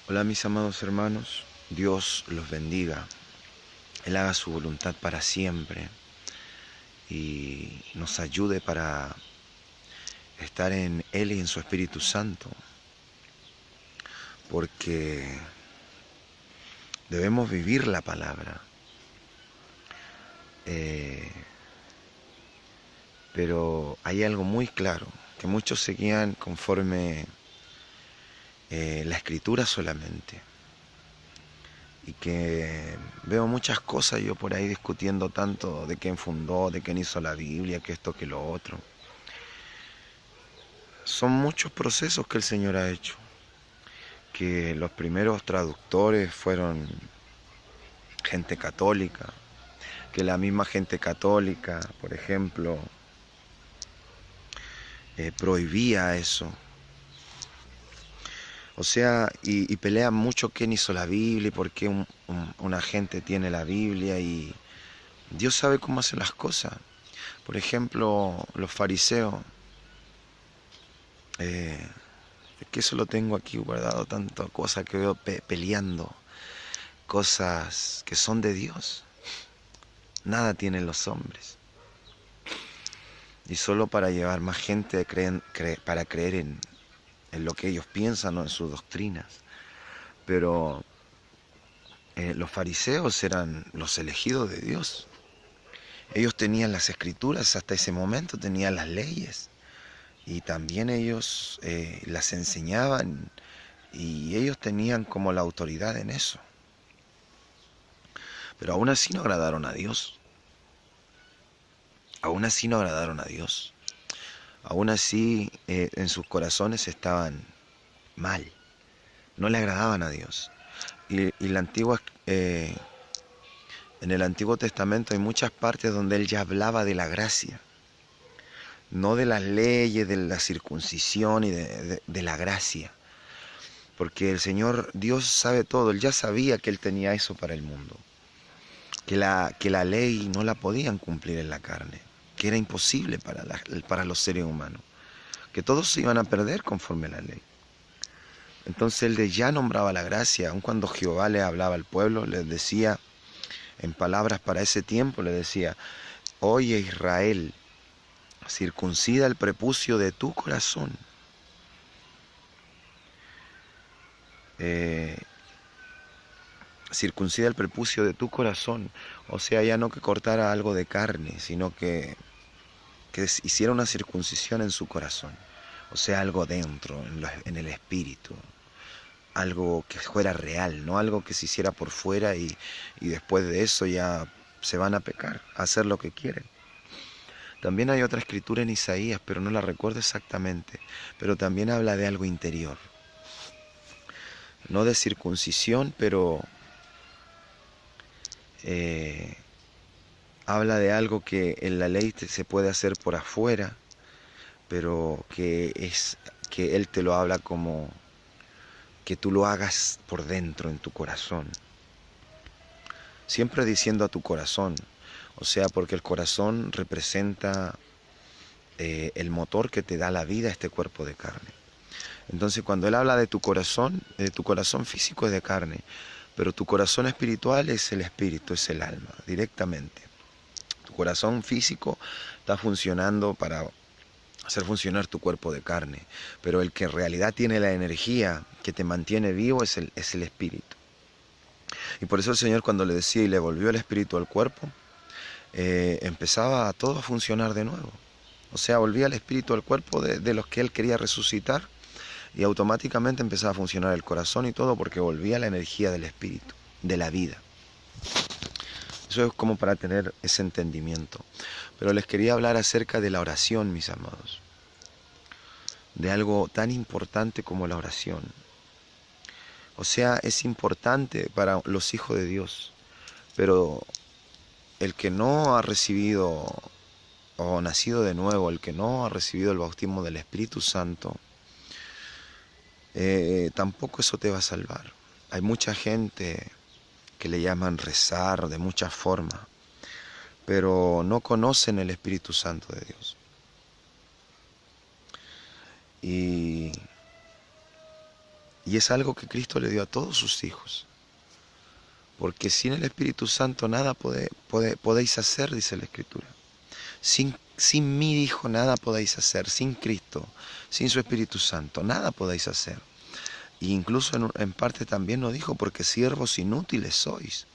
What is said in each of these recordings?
Hola mis amados hermanos, Dios los bendiga, Él haga su voluntad para siempre y nos ayude para estar en Él y en su Espíritu Santo, porque debemos vivir la palabra. Eh, pero hay algo muy claro, que muchos se guían conforme la Escritura solamente. Y que veo muchas cosas yo por ahí discutiendo tanto de quién fundó, de quién hizo la Biblia, que esto, que lo otro. Son muchos procesos que el Señor ha hecho, que los primeros traductores fueron gente católica, que la misma gente católica, por ejemplo, prohibía eso. O sea, y pelean mucho quién hizo la Biblia y por qué una gente tiene la Biblia, y Dios sabe cómo hace las cosas. Por ejemplo, los fariseos, es que eso lo tengo aquí guardado, tantas cosas que veo peleando, cosas que son de Dios. Nada tienen los hombres. Y solo para llevar más gente para creer en lo que ellos piensan o en sus doctrinas. Pero los fariseos eran los elegidos de Dios. Ellos tenían las escrituras hasta ese momento, tenían las leyes. Y también ellos las enseñaban, y ellos tenían como la autoridad en eso. Pero aún así no agradaron a Dios. Aún así no agradaron a Dios. Aún así en sus corazones estaban mal. No le agradaban a Dios. Y la antigua, en el Antiguo Testamento hay muchas partes donde él ya hablaba de la gracia. No de las leyes, de la circuncisión y de la gracia. Porque el Señor Dios sabe todo. Él ya sabía que él tenía eso para el mundo. Que la ley no la podían cumplir en la carne. Que era imposible para los seres humanos. Que todos se iban a perder conforme a la ley. Entonces él ya nombraba la gracia. Aun cuando Jehová le hablaba al pueblo, les decía, en palabras para ese tiempo, le decía: oye Israel, circuncida el prepucio de tu corazón. Circuncida el prepucio de tu corazón. O sea, ya no que cortara algo de carne, sino que hiciera una circuncisión en su corazón. O sea, algo dentro, en el espíritu. Algo que fuera real, no algo que se hiciera por fuera y después de eso ya se van a pecar, a hacer lo que quieren. También hay otra escritura en Isaías, pero no la recuerdo exactamente, pero también habla de algo interior. No de circuncisión, pero habla de algo que en la ley se puede hacer por afuera, pero que Él te lo habla como que tú lo hagas por dentro, en tu corazón. Siempre diciendo a tu corazón, o sea, porque el corazón representa el motor que te da la vida a este cuerpo de carne. Entonces, cuando Él habla de tu corazón físico es de carne, pero tu corazón espiritual es el espíritu, es el alma, directamente. Tu corazón físico está funcionando para hacer funcionar tu cuerpo de carne, pero el que en realidad tiene la energía que te mantiene vivo es el espíritu. Y por eso el Señor, cuando le decía y le volvió el espíritu al cuerpo, empezaba todo a funcionar de nuevo. O sea, volvía el espíritu al cuerpo de los que Él quería resucitar, y automáticamente empezaba a funcionar el corazón y todo, porque volvía la energía del espíritu, de la vida. Eso es como para tener ese entendimiento. Pero les quería hablar acerca de la oración, mis amados. De algo tan importante como la oración. O sea, es importante para los hijos de Dios. Pero el que no ha recibido o nacido de nuevo, el que no ha recibido el bautismo del Espíritu Santo, tampoco eso te va a salvar. Hay mucha gente que le llaman rezar de muchas formas, pero no conocen el Espíritu Santo de Dios. Y Y es algo que Cristo le dio a todos sus hijos. Porque sin el Espíritu Santo nada podéis hacer, dice la Escritura. Sin mí, dijo, nada podéis hacer. Sin Cristo, sin su Espíritu Santo, nada podéis hacer. E incluso en parte también nos dijo, porque siervos inútiles sois.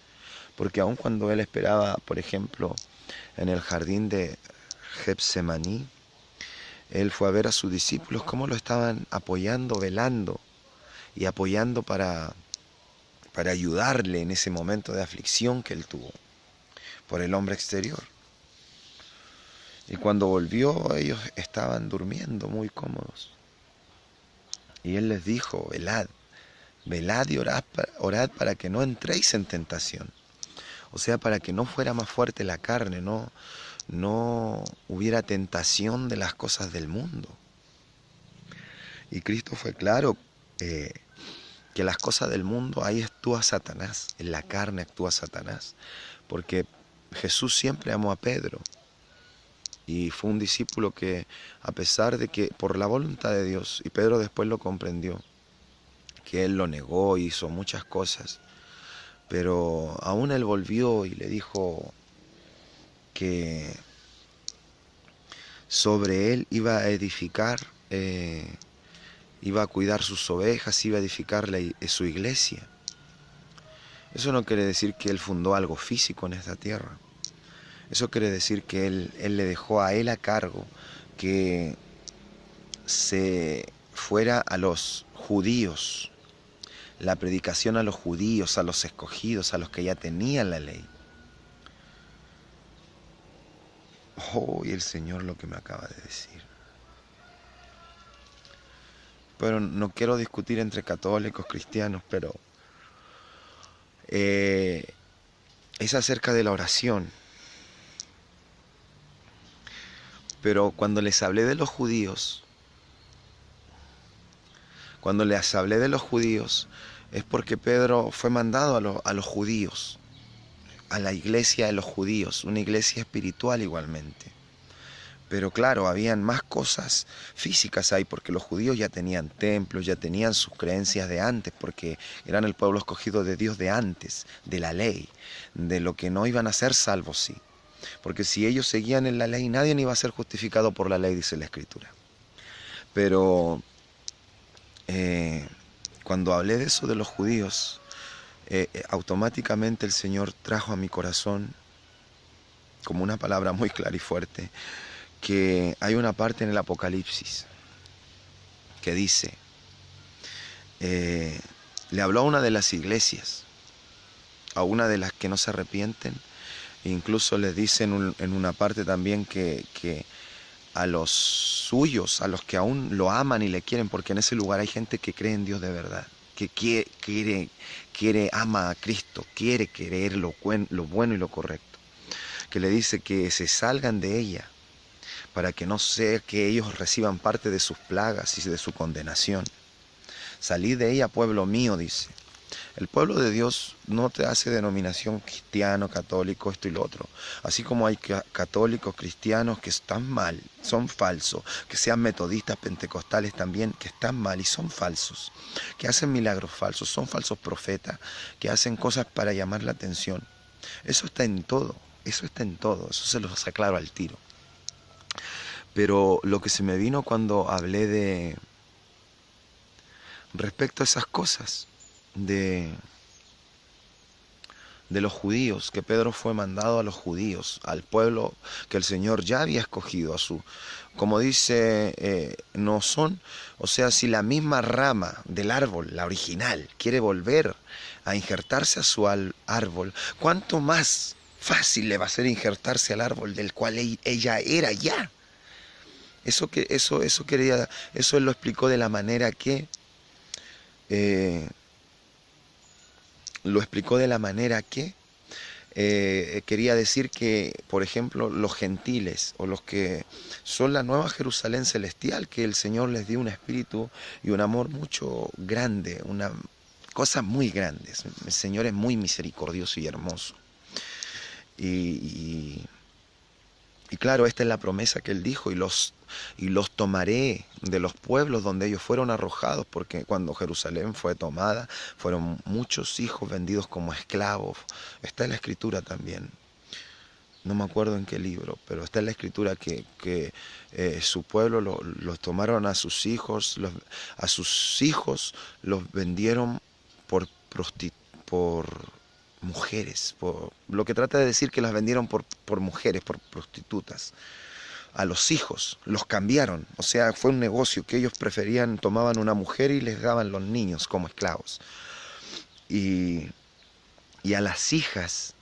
Porque aun cuando él esperaba, por ejemplo, en el jardín de Getsemaní, él fue a ver a sus discípulos cómo lo estaban apoyando, velando y apoyando para ayudarle en ese momento de aflicción que él tuvo por el hombre exterior. Y cuando volvió, ellos estaban durmiendo muy cómodos. Y él les dijo, velad y orad para que no entréis en tentación. O sea, para que no fuera más fuerte la carne, no hubiera tentación de las cosas del mundo. Y Cristo fue claro que las cosas del mundo, ahí actúa Satanás, en la carne actúa Satanás. Porque Jesús siempre amó a Pedro. Y fue un discípulo que, a pesar de que por la voluntad de Dios, y Pedro después lo comprendió, que él lo negó y hizo muchas cosas, pero aún él volvió y le dijo que sobre él iba a edificar, iba a cuidar sus ovejas, iba a edificar su iglesia. Eso no quiere decir que él fundó algo físico en esta tierra. Eso quiere decir que él le dejó a él a cargo que se fuera a los judíos, la predicación a los judíos, a los escogidos, a los que ya tenían la ley. Oh, y el Señor lo que me acaba de decir. Pero no quiero discutir entre católicos, cristianos, pero es acerca de la oración. Pero cuando les hablé de los judíos, es porque Pedro fue mandado a los judíos, a la iglesia de los judíos, una iglesia espiritual igualmente. Pero claro, habían más cosas físicas ahí, porque los judíos ya tenían templos, ya tenían sus creencias de antes, porque eran el pueblo escogido de Dios de antes, de la ley, de lo que no iban a ser salvos, sí. Porque si ellos seguían en la ley, nadie iba a ser justificado por la ley, dice la Escritura. Pero cuando hablé de eso de los judíos, automáticamente el Señor trajo a mi corazón, como una palabra muy clara y fuerte, que hay una parte en el Apocalipsis que dice, le habló a una de las iglesias, a una de las que no se arrepienten. Incluso les dice en una parte también que a los suyos, a los que aún lo aman y le quieren, porque en ese lugar hay gente que cree en Dios de verdad, que ama a Cristo, quiere creer lo bueno y lo correcto, que le dice que se salgan de ella, para que no sea que ellos reciban parte de sus plagas y de su condenación. Salid de ella, pueblo mío, dice. El pueblo de Dios no te hace denominación cristiano, católico, esto y lo otro. Así como hay católicos, cristianos que están mal, son falsos, que sean metodistas, pentecostales también, que están mal y son falsos, que hacen milagros falsos, son falsos profetas, que hacen cosas para llamar la atención. Eso está en todo, eso se los aclaro al tiro. Pero lo que se me vino cuando hablé de respecto a esas cosas, de los judíos, que Pedro fue mandado a los judíos, al pueblo que el Señor ya había escogido, como dice, no son, o sea, si la misma rama del árbol, la original, quiere volver a injertarse a su árbol, ¿cuánto más fácil le va a ser injertarse al árbol del cual ella era ya? Eso él lo explicó de la manera que quería decir que, por ejemplo, los gentiles o los que son la nueva Jerusalén celestial, que el Señor les dio un espíritu y un amor mucho grande, una cosa muy grande. El Señor es muy misericordioso y hermoso. Y Y claro, esta es la promesa que él dijo, y los tomaré de los pueblos donde ellos fueron arrojados, porque cuando Jerusalén fue tomada, fueron muchos hijos vendidos como esclavos. Está en la escritura también. No me acuerdo en qué libro, pero está en la escritura que su pueblo los tomaron a sus hijos, los vendieron por mujeres, lo que trata de decir que las vendieron por mujeres, por prostitutas. A los hijos los cambiaron, o sea, fue un negocio que ellos preferían, tomaban una mujer y les daban los niños como esclavos. Y a las hijas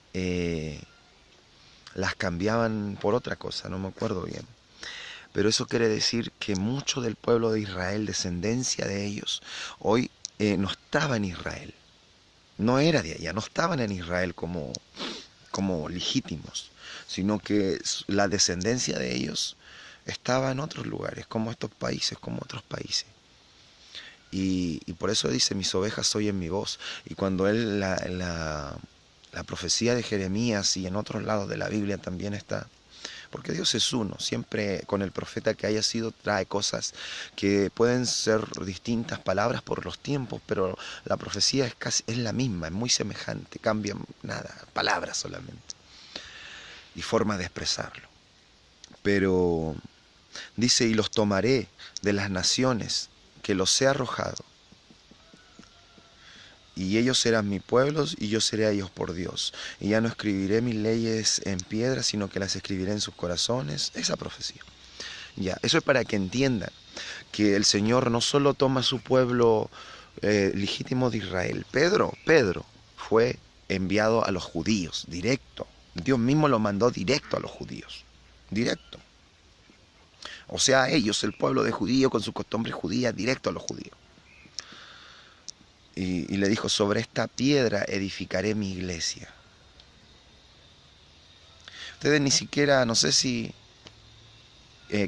las cambiaban por otra cosa, no me acuerdo bien. Pero eso quiere decir que mucho del pueblo de Israel, descendencia de ellos, hoy no estaba en Israel. No era de allá, no estaban en Israel como legítimos, sino que la descendencia de ellos estaba en otros lugares, como estos países, como otros países. Y por eso dice, mis ovejas oyen mi voz. Y cuando él, la profecía de Jeremías y en otros lados de la Biblia también está, porque Dios es uno, siempre con el profeta que haya sido trae cosas que pueden ser distintas palabras por los tiempos, pero la profecía es la misma, es muy semejante, cambian nada, palabras solamente y forma de expresarlo. Pero dice, y los tomaré de las naciones que los he arrojado, y ellos serán mi pueblo, y yo seré a ellos por Dios. Y ya no escribiré mis leyes en piedra, sino que las escribiré en sus corazones. Esa profecía. Ya, eso es para que entiendan que el Señor no solo toma a su pueblo legítimo de Israel. Pedro fue enviado a los judíos, directo. Dios mismo lo mandó directo a los judíos. Directo. O sea, ellos, el pueblo de judío con sus costumbres judías, directo a los judíos. Y le dijo, sobre esta piedra edificaré mi iglesia. Ustedes ni siquiera, no sé si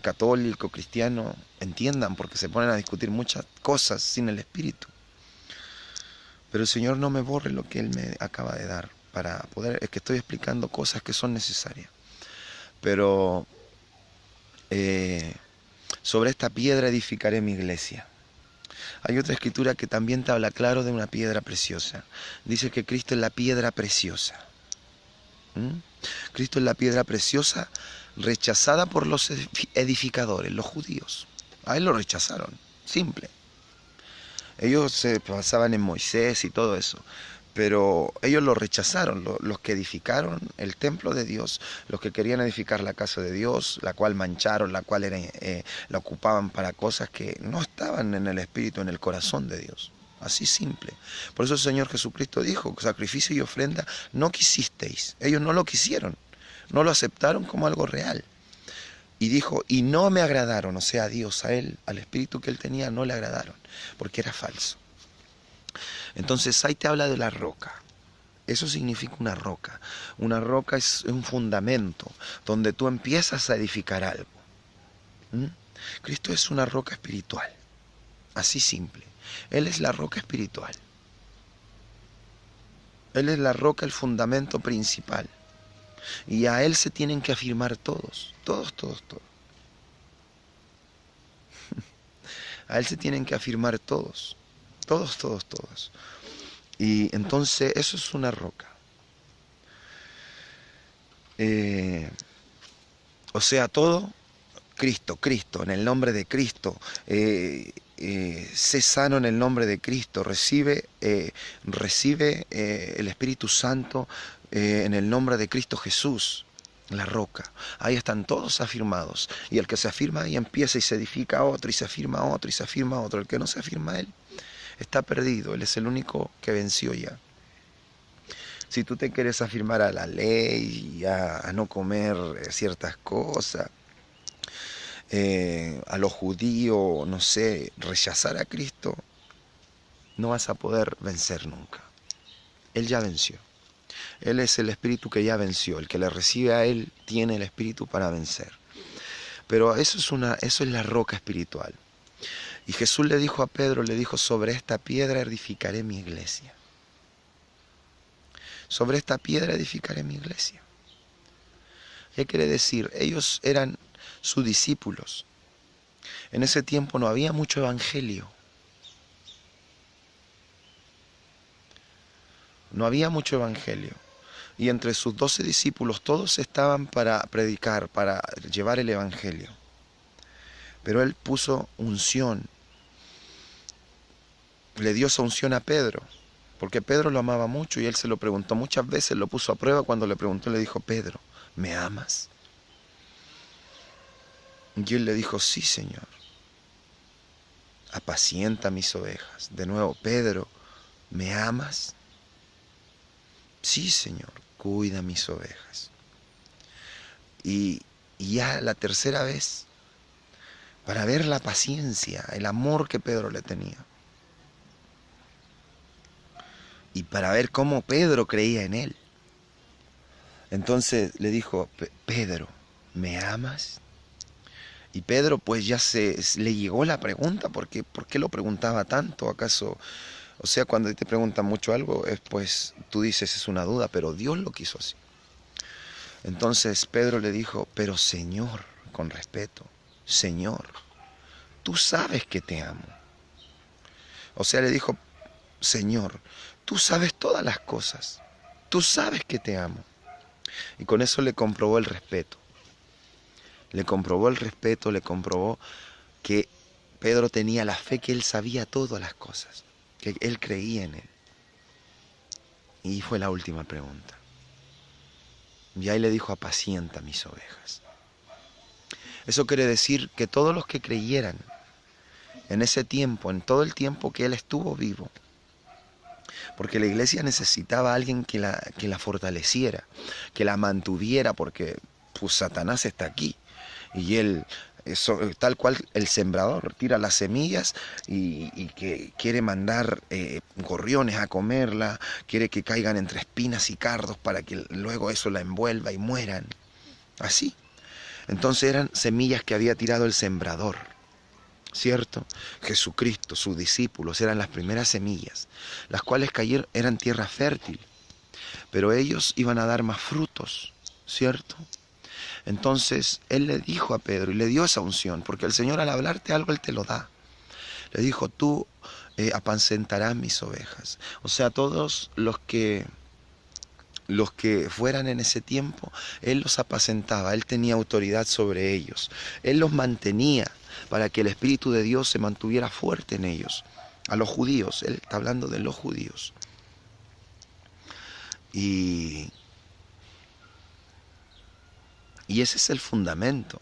católico, cristiano, entiendan, porque se ponen a discutir muchas cosas sin el Espíritu. Pero el Señor no me borre lo que Él me acaba de dar, para poder, es que estoy explicando cosas que son necesarias. Pero sobre esta piedra edificaré mi iglesia. Hay otra escritura que también te habla claro de una piedra preciosa. Dice que Cristo es la piedra preciosa. Cristo es la piedra preciosa rechazada por los edificadores, los judíos. A Él lo rechazaron, simple. Ellos se basaban en Moisés y todo eso, pero ellos lo rechazaron, los que edificaron el templo de Dios, los que querían edificar la casa de Dios, la cual mancharon, la cual la ocupaban para cosas que no estaban en el espíritu, en el corazón de Dios. Así simple. Por eso el Señor Jesucristo dijo, sacrificio y ofrenda no quisisteis. Ellos no lo quisieron, no lo aceptaron como algo real. Y dijo, y no me agradaron, o sea, a Dios, a Él, al espíritu que Él tenía, no le agradaron, porque era falso. Entonces ahí te habla de la roca. Eso significa una roca. Una roca es un fundamento donde tú empiezas a edificar algo. Cristo es una roca espiritual. Así simple. Él es la roca espiritual. Él es la roca, el fundamento principal. Y a Él se tienen que afirmar todos. Todos. A Él se tienen que afirmar todos. Todos. Y entonces eso es una roca. O sea, todo Cristo, en el nombre de Cristo. Sé sano en el nombre de Cristo. Recibe el Espíritu Santo en el nombre de Cristo Jesús. La roca. Ahí están todos afirmados. Y el que se afirma ahí empieza y se edifica otro, y se afirma otro, y se afirma otro. El que no se afirma a Él está perdido. Él es el único que venció ya. Si tú te quieres afirmar a la ley, a no comer ciertas cosas, a los judíos, no sé, rechazar a Cristo, no vas a poder vencer nunca. Él ya venció. Él es el espíritu que ya venció. El que le recibe a Él tiene el espíritu para vencer. Pero eso es la roca espiritual. Y Jesús le dijo a Pedro, le dijo, sobre esta piedra edificaré mi iglesia. Sobre esta piedra edificaré mi iglesia. ¿Qué quiere decir? Ellos eran sus discípulos. En ese tiempo no había mucho evangelio. No había mucho evangelio. Y entre sus 12 discípulos todos estaban para predicar, para llevar el evangelio. Pero él puso unción. Le dio esa unción a Pedro, porque Pedro lo amaba mucho y él se lo preguntó muchas veces, lo puso a prueba cuando le preguntó, le dijo, Pedro, ¿me amas? Y él le dijo, sí, Señor. Apacienta mis ovejas. De nuevo, Pedro, ¿me amas? Sí, Señor, cuida mis ovejas. Y ya la tercera vez, para ver la paciencia, el amor que Pedro le tenía. Y para ver cómo Pedro creía en él. Entonces le dijo, Pedro, ¿me amas? Y Pedro pues ya le llegó la pregunta, ¿por qué lo preguntaba tanto? ¿Acaso? O sea, cuando te preguntan mucho algo, pues tú dices es una duda, pero Dios lo quiso así. Entonces Pedro le dijo, pero Señor, con respeto, Señor, tú sabes que te amo. O sea, le dijo, Señor, tú sabes todas las cosas, tú sabes que te amo. Y con eso le comprobó el respeto. Le comprobó el respeto, le comprobó que Pedro tenía la fe, que él sabía todas las cosas, que él creía en él. Y fue la última pregunta. Y ahí le dijo, apacienta mis ovejas. Eso quiere decir que todos los que creyeran en ese tiempo, en todo el tiempo que él estuvo vivo, porque la iglesia necesitaba a alguien que la fortaleciera, que la mantuviera, porque pues Satanás está aquí. Y él, tal cual el sembrador, tira las semillas y que quiere mandar gorriones a comerla, quiere que caigan entre espinas y cardos para que luego eso la envuelva y mueran. Así. Entonces eran semillas que había tirado el sembrador, ¿cierto? Jesucristo, sus discípulos, eran las primeras semillas, las cuales cayeron, eran tierra fértil, pero ellos iban a dar más frutos, ¿cierto? Entonces él le dijo a Pedro y le dio esa unción, porque el Señor al hablarte algo, él te lo da. Le dijo, tú apacentarás mis ovejas. O sea, todos los que fueran en ese tiempo, él los apacentaba, él tenía autoridad sobre ellos. Él los mantenía para que el Espíritu de Dios se mantuviera fuerte en ellos. A los judíos, él está hablando de los judíos. Y ese es el fundamento.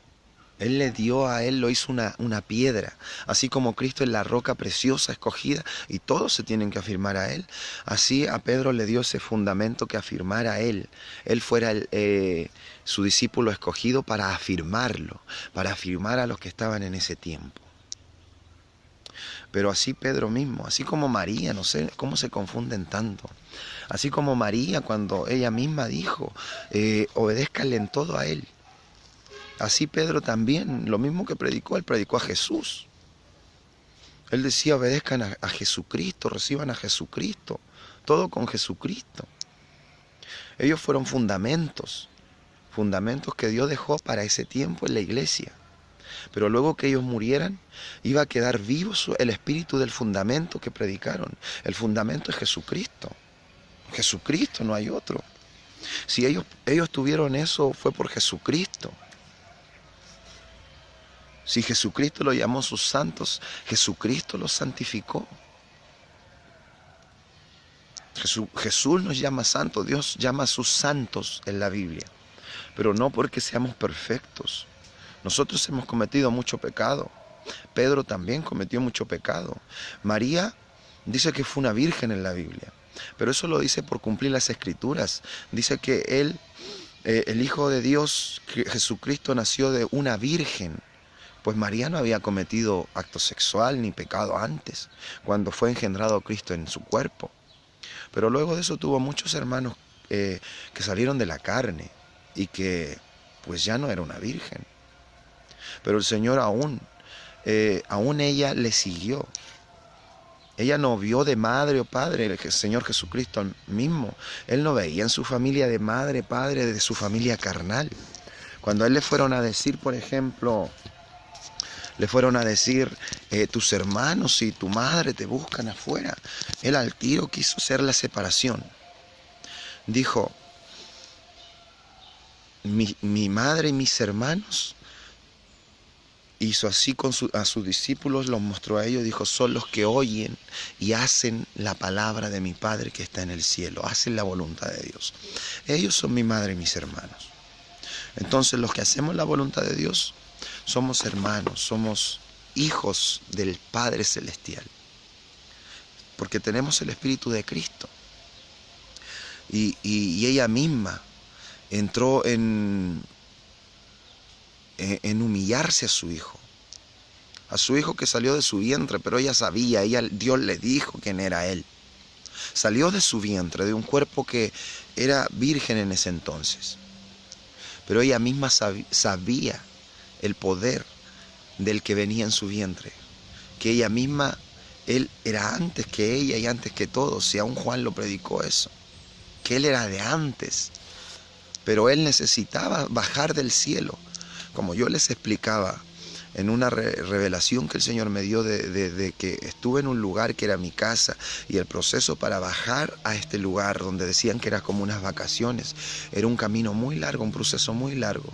Él le dio a él, lo hizo una piedra. Así como Cristo es la roca preciosa, escogida, y todos se tienen que afirmar a él. Así a Pedro le dio ese fundamento que afirmara a él. Él fuera su discípulo escogido para afirmarlo, para afirmar a los que estaban en ese tiempo. Pero así Pedro mismo, así como María, no sé cómo se confunden tanto. Así como María cuando ella misma dijo, obedézcanle en todo a él. Así Pedro también, lo mismo que predicó, él predicó a Jesús. Él decía, obedezcan a Jesucristo, reciban a Jesucristo, todo con Jesucristo. Ellos fueron fundamentos que Dios dejó para ese tiempo en la iglesia. Pero luego que ellos murieran, iba a quedar vivo el espíritu del fundamento que predicaron. El fundamento es Jesucristo. Jesucristo, no hay otro. Si ellos tuvieron eso, fue por Jesucristo. Si Jesucristo lo llamó sus santos, Jesucristo los santificó. Jesús nos llama santos, Dios llama a sus santos en la Biblia, pero no porque seamos perfectos. Nosotros hemos cometido mucho pecado. Pedro también cometió mucho pecado. María dice que fue una virgen en la Biblia, pero eso lo dice por cumplir las Escrituras. Dice que él, el Hijo de Dios, Jesucristo, nació de una virgen. Pues María no había cometido acto sexual ni pecado antes, cuando fue engendrado Cristo en su cuerpo. Pero luego de eso tuvo muchos hermanos que salieron de la carne y que pues ya no era una virgen. Pero el Señor aún ella le siguió. Ella no vio de madre o padre el Señor Jesucristo mismo. Él no veía en su familia de madre, padre, de su familia carnal. Cuando a él le fueron a decir, por ejemplo, tus hermanos y tu madre te buscan afuera, él al tiro quiso hacer la separación. Dijo, mi madre y mis hermanos, hizo así a sus discípulos, los mostró a ellos, dijo, son los que oyen y hacen la palabra de mi Padre que está en el cielo, hacen la voluntad de Dios. Ellos son mi madre y mis hermanos. Entonces los que hacemos la voluntad de Dios somos hermanos, somos hijos del Padre Celestial, porque tenemos el Espíritu de Cristo. Y ella misma entró en humillarse a su hijo que salió de su vientre, pero ella sabía, Dios le dijo quién era él. Salió de su vientre, de un cuerpo que era virgen en ese entonces, pero ella misma sabía el poder del que venía en su vientre, que ella misma, él era antes que ella y antes que todos, si aún Juan lo predicó eso, que él era de antes, pero él necesitaba bajar del cielo, como yo les explicaba en una revelación que el Señor me dio de que estuve en un lugar que era mi casa, y el proceso para bajar a este lugar donde decían que era como unas vacaciones, era un camino muy largo, un proceso muy largo.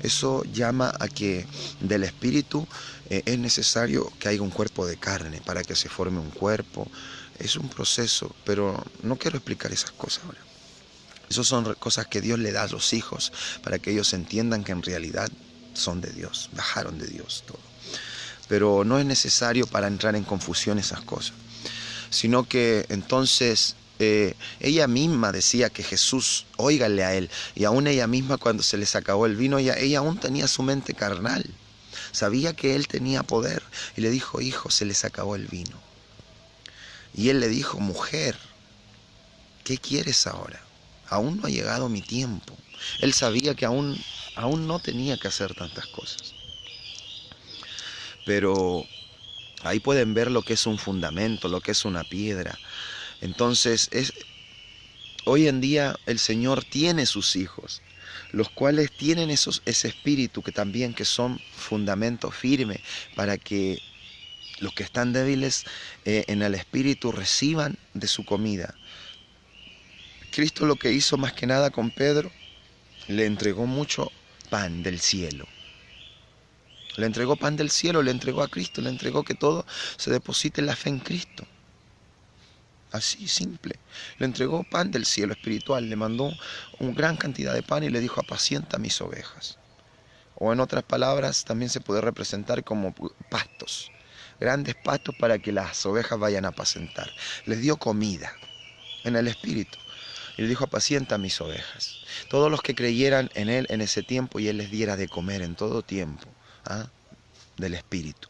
Eso llama a que del espíritu es necesario que haya un cuerpo de carne para que se forme un cuerpo. Es un proceso, pero no quiero explicar esas cosas ahora. Esas son cosas que Dios le da a los hijos para que ellos entiendan que en realidad son de Dios, bajaron de Dios todo. Pero no es necesario para entrar en confusión esas cosas, sino que entonces ella misma decía que Jesús, óiganle a él, y aún ella misma cuando se les acabó el vino, ella aún tenía su mente carnal, sabía que él tenía poder, y le dijo, hijo, se les acabó el vino. Y él le dijo, mujer, ¿qué quieres ahora? Aún no ha llegado mi tiempo. Él sabía que aún no tenía que hacer tantas cosas. Pero ahí pueden ver lo que es un fundamento, lo que es una piedra. Entonces, hoy en día el Señor tiene sus hijos, los cuales tienen ese espíritu que también que son fundamento firme para que los que están débiles en el espíritu reciban de su comida. Cristo lo que hizo más que nada con Pedro, le entregó mucho pan del cielo. Le entregó pan del cielo, le entregó a Cristo, le entregó que todo se deposite en la fe en Cristo. Así, simple. Le entregó pan del cielo espiritual, le mandó una gran cantidad de pan y le dijo, apacienta mis ovejas. O en otras palabras, también se puede representar como pastos, grandes pastos para que las ovejas vayan a apacentar. Les dio comida en el espíritu. Y le dijo, apacienta mis ovejas. Todos los que creyeran en él en ese tiempo y él les diera de comer en todo tiempo, del espíritu.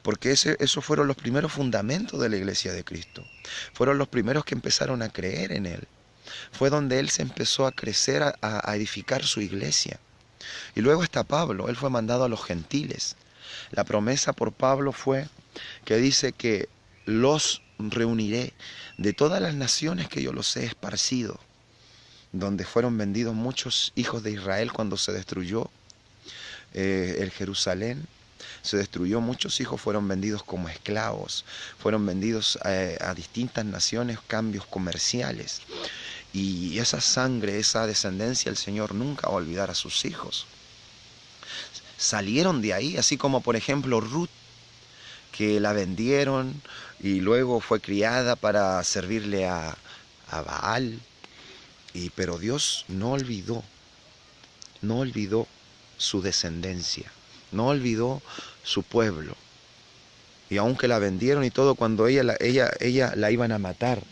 Porque esos fueron los primeros fundamentos de la iglesia de Cristo. Fueron los primeros que empezaron a creer en él. Fue donde él se empezó a crecer, a edificar su iglesia. Y luego está Pablo, él fue mandado a los gentiles. La promesa por Pablo fue que dice que los reuniré de todas las naciones que yo los he esparcido, donde fueron vendidos muchos hijos de Israel cuando se destruyó el Jerusalén. Se destruyó, muchos hijos fueron vendidos como esclavos, fueron vendidos a distintas naciones, cambios comerciales. Y esa sangre, esa descendencia, el Señor nunca va a olvidar a sus hijos. Salieron de ahí, así como por ejemplo Ruth, que la vendieron y luego fue criada para servirle a Baal. Pero Dios no olvidó su descendencia, no olvidó su pueblo. Y aunque la vendieron y todo, cuando ella la iban a matar,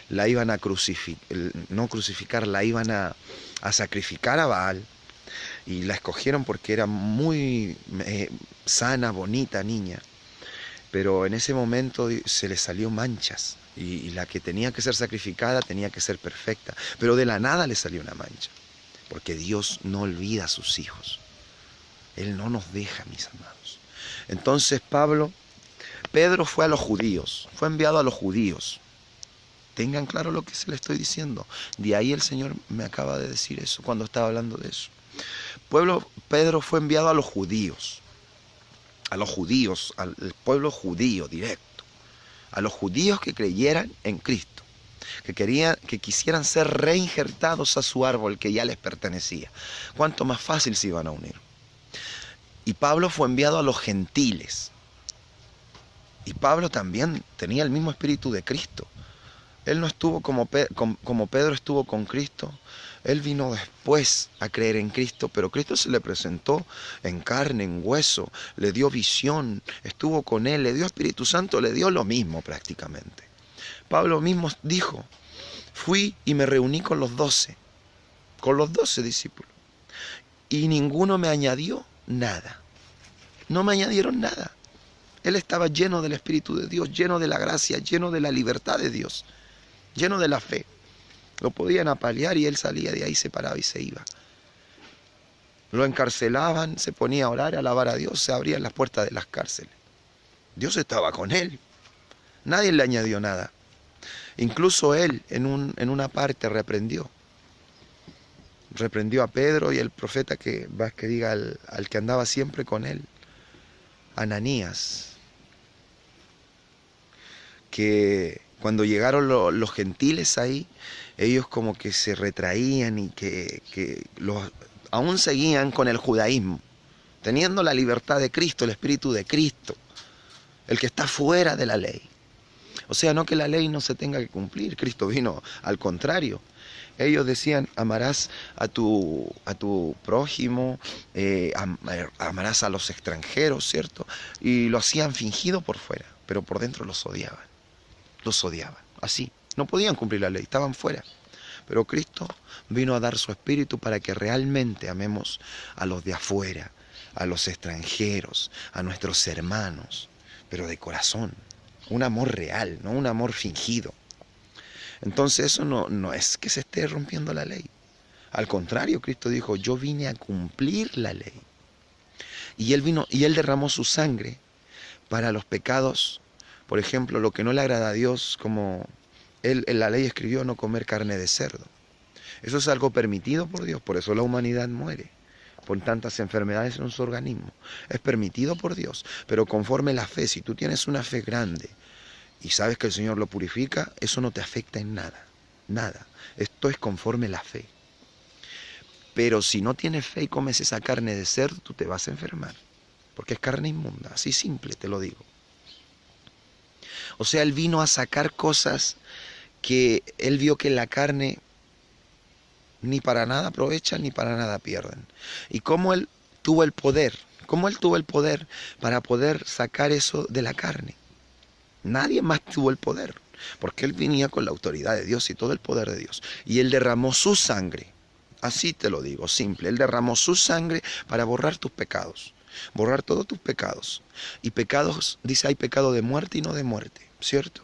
la iban a crucificar, la iban a sacrificar a Baal, y la escogieron porque era muy sana, bonita niña. Pero en ese momento se le salió manchas, y la que tenía que ser sacrificada tenía que ser perfecta. Pero de la nada le salió una mancha, porque Dios no olvida a sus hijos. Él no nos deja, mis amados. Entonces Pedro fue a los judíos, fue enviado a los judíos. Tengan claro lo que se le estoy diciendo. De ahí el Señor me acaba de decir eso cuando estaba hablando de eso. Pedro fue enviado a los judíos, al pueblo judío directo, a los judíos que creyeran en Cristo, que quisieran ser reinjertados a su árbol que ya les pertenecía. Cuánto más fácil se iban a unir. Y Pablo fue enviado a los gentiles. Y Pablo también tenía el mismo espíritu de Cristo. Él no estuvo como Pedro estuvo con Cristo. Él vino después a creer en Cristo, pero Cristo se le presentó en carne, en hueso, le dio visión, estuvo con él, le dio Espíritu Santo, le dio lo mismo prácticamente. Pablo mismo dijo, fui y me reuní con los 12 discípulos, y ninguno me añadió nada. No me añadieron nada. Él estaba lleno del Espíritu de Dios, lleno de la gracia, lleno de la libertad de Dios, lleno de la fe. Lo podían apalear y él salía de ahí, se paraba y se iba. Lo encarcelaban, se ponía a orar, a alabar a Dios, se abrían las puertas de las cárceles. Dios estaba con él. Nadie le añadió nada. Incluso él en una parte reprendió a Pedro y el profeta que diga al que andaba siempre con él, Ananías, que cuando llegaron los gentiles ahí, ellos como que se retraían y que aún seguían con el judaísmo, teniendo la libertad de Cristo, el Espíritu de Cristo, el que está fuera de la ley. O sea, no que la ley no se tenga que cumplir, Cristo vino al contrario. Ellos decían, amarás a tu prójimo, amarás a los extranjeros, ¿cierto? Y lo hacían fingido por fuera, pero por dentro los odiaban, así. No podían cumplir la ley, estaban fuera. Pero Cristo vino a dar su espíritu para que realmente amemos a los de afuera, a los extranjeros, a nuestros hermanos, pero de corazón. Un amor real, no un amor fingido. Entonces eso no es que se esté rompiendo la ley. Al contrario, Cristo dijo, yo vine a cumplir la ley. Y Él derramó su sangre para los pecados. Por ejemplo, lo que no le agrada a Dios, como Él en la ley escribió, no comer carne de cerdo. Eso es algo permitido por Dios, por eso la humanidad muere, por tantas enfermedades en su organismo. Es permitido por Dios, pero conforme la fe, si tú tienes una fe grande y sabes que el Señor lo purifica, eso no te afecta en nada, nada. Esto es conforme la fe. Pero si no tienes fe y comes esa carne de cerdo, tú te vas a enfermar, porque es carne inmunda, así simple te lo digo. O sea, Él vino a sacar cosas que Él vio que la carne ni para nada aprovechan ni para nada pierden. Y cómo Él tuvo el poder para poder sacar eso de la carne. Nadie más tuvo el poder, porque Él venía con la autoridad de Dios y todo el poder de Dios. Y Él derramó su sangre, así te lo digo, simple. Él derramó su sangre para borrar tus pecados, borrar todos tus pecados. Y pecados, dice, hay pecado de muerte y no de muerte, ¿cierto?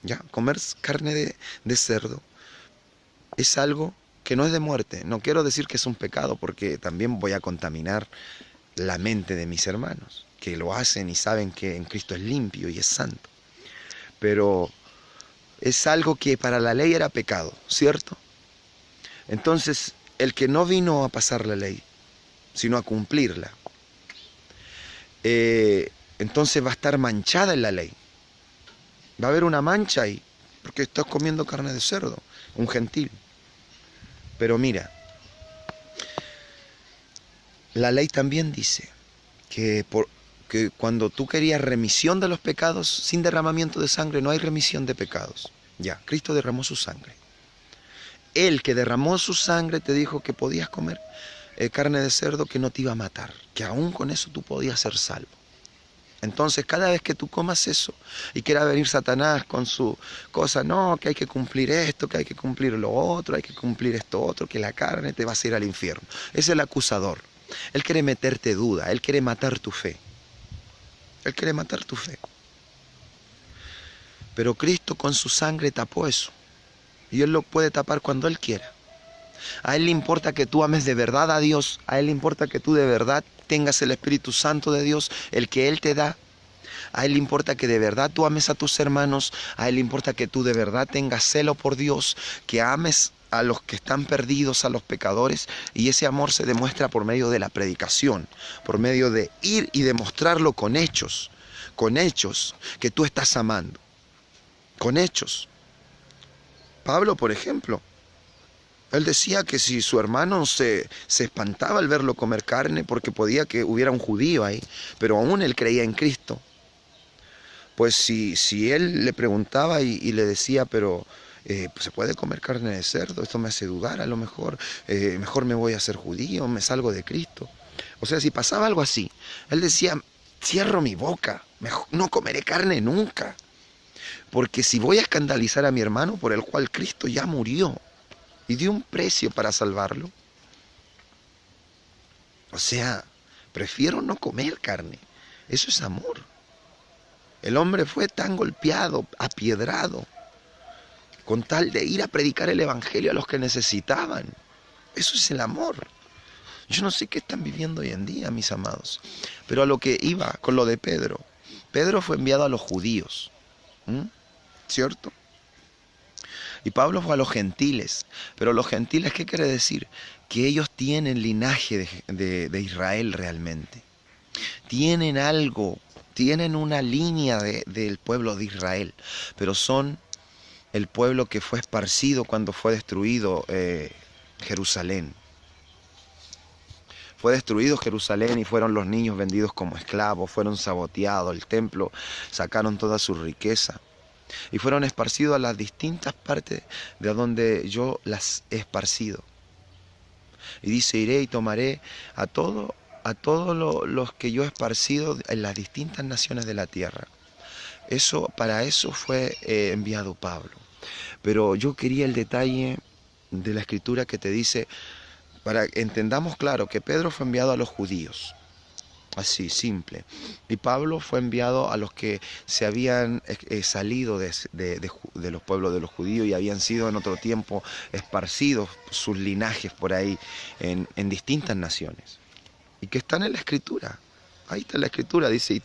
Ya, comer carne de cerdo es algo que no es de muerte. No quiero decir que es un pecado, porque también voy a contaminar la mente de mis hermanos, que lo hacen y saben que en Cristo es limpio y es santo. Pero es algo que para la ley era pecado, ¿cierto? Entonces, el que no vino a pasar la ley, sino a cumplirla, entonces va a estar manchada en la ley. Va a haber una mancha ahí, porque estás comiendo carne de cerdo, un gentil. Pero mira, la ley también dice que cuando tú querías remisión de los pecados, sin derramamiento de sangre no hay remisión de pecados. Ya, Cristo derramó su sangre. Él que derramó su sangre te dijo que podías comer carne de cerdo, que no te iba a matar, que aún con eso tú podías ser salvo. Entonces, cada vez que tú comas eso y quiera venir Satanás con su cosa, no, que hay que cumplir esto, que hay que cumplir lo otro, hay que cumplir esto otro, que la carne te va a hacer al infierno. Es el acusador. Él quiere meterte duda, él quiere matar tu fe. Él quiere matar tu fe. Pero Cristo con su sangre tapó eso. Y Él lo puede tapar cuando Él quiera. A Él le importa que tú ames de verdad a Dios. A Él le importa que tú de verdad tengas el Espíritu Santo de Dios, el que Él te da. A Él le importa que de verdad tú ames a tus hermanos. A Él le importa que tú de verdad tengas celo por Dios, que ames a los que están perdidos, a los pecadores. Y ese amor se demuestra por medio de la predicación, por medio de ir y demostrarlo con hechos que tú estás amando, con hechos. Pablo, por ejemplo, él decía que si su hermano se espantaba al verlo comer carne porque podía que hubiera un judío ahí, pero aún él creía en Cristo, pues si él le preguntaba y le decía, pero ¿se puede comer carne de cerdo? Esto me hace dudar, a lo mejor, mejor me voy a hacer judío, me salgo de Cristo. O sea, si pasaba algo así, él decía, cierro mi boca, no comeré carne nunca, porque si voy a escandalizar a mi hermano por el cual Cristo ya murió y dio un precio para salvarlo, o sea, prefiero no comer carne. Eso es amor. El hombre fue tan golpeado, apiedrado, con tal de ir a predicar el evangelio a los que necesitaban. Eso es el amor. Yo no sé qué están viviendo hoy en día, mis amados, pero a lo que iba con lo de Pedro. Pedro fue enviado a los judíos, ¿cierto? Y Pablo fue a los gentiles. Pero los gentiles, ¿qué quiere decir? Que ellos tienen linaje de Israel realmente. Tienen algo, tienen una línea del pueblo de Israel, pero son el pueblo que fue esparcido cuando fue destruido Jerusalén. Fue destruido Jerusalén y fueron los niños vendidos como esclavos, fueron saboteados, el templo, sacaron toda su riqueza. Y fueron esparcidos a las distintas partes de donde yo las he esparcido. Y dice, iré y tomaré a todos los que yo he esparcido en las distintas naciones de la tierra. Para eso fue enviado Pablo. Pero yo quería el detalle de la escritura que te dice, para que entendamos claro que Pedro fue enviado a los judíos. Así, simple. Y Pablo fue enviado a los que se habían salido de los pueblos de los judíos y habían sido en otro tiempo esparcidos sus linajes por ahí en distintas naciones. Y que están en la Escritura. Ahí está la Escritura, dice,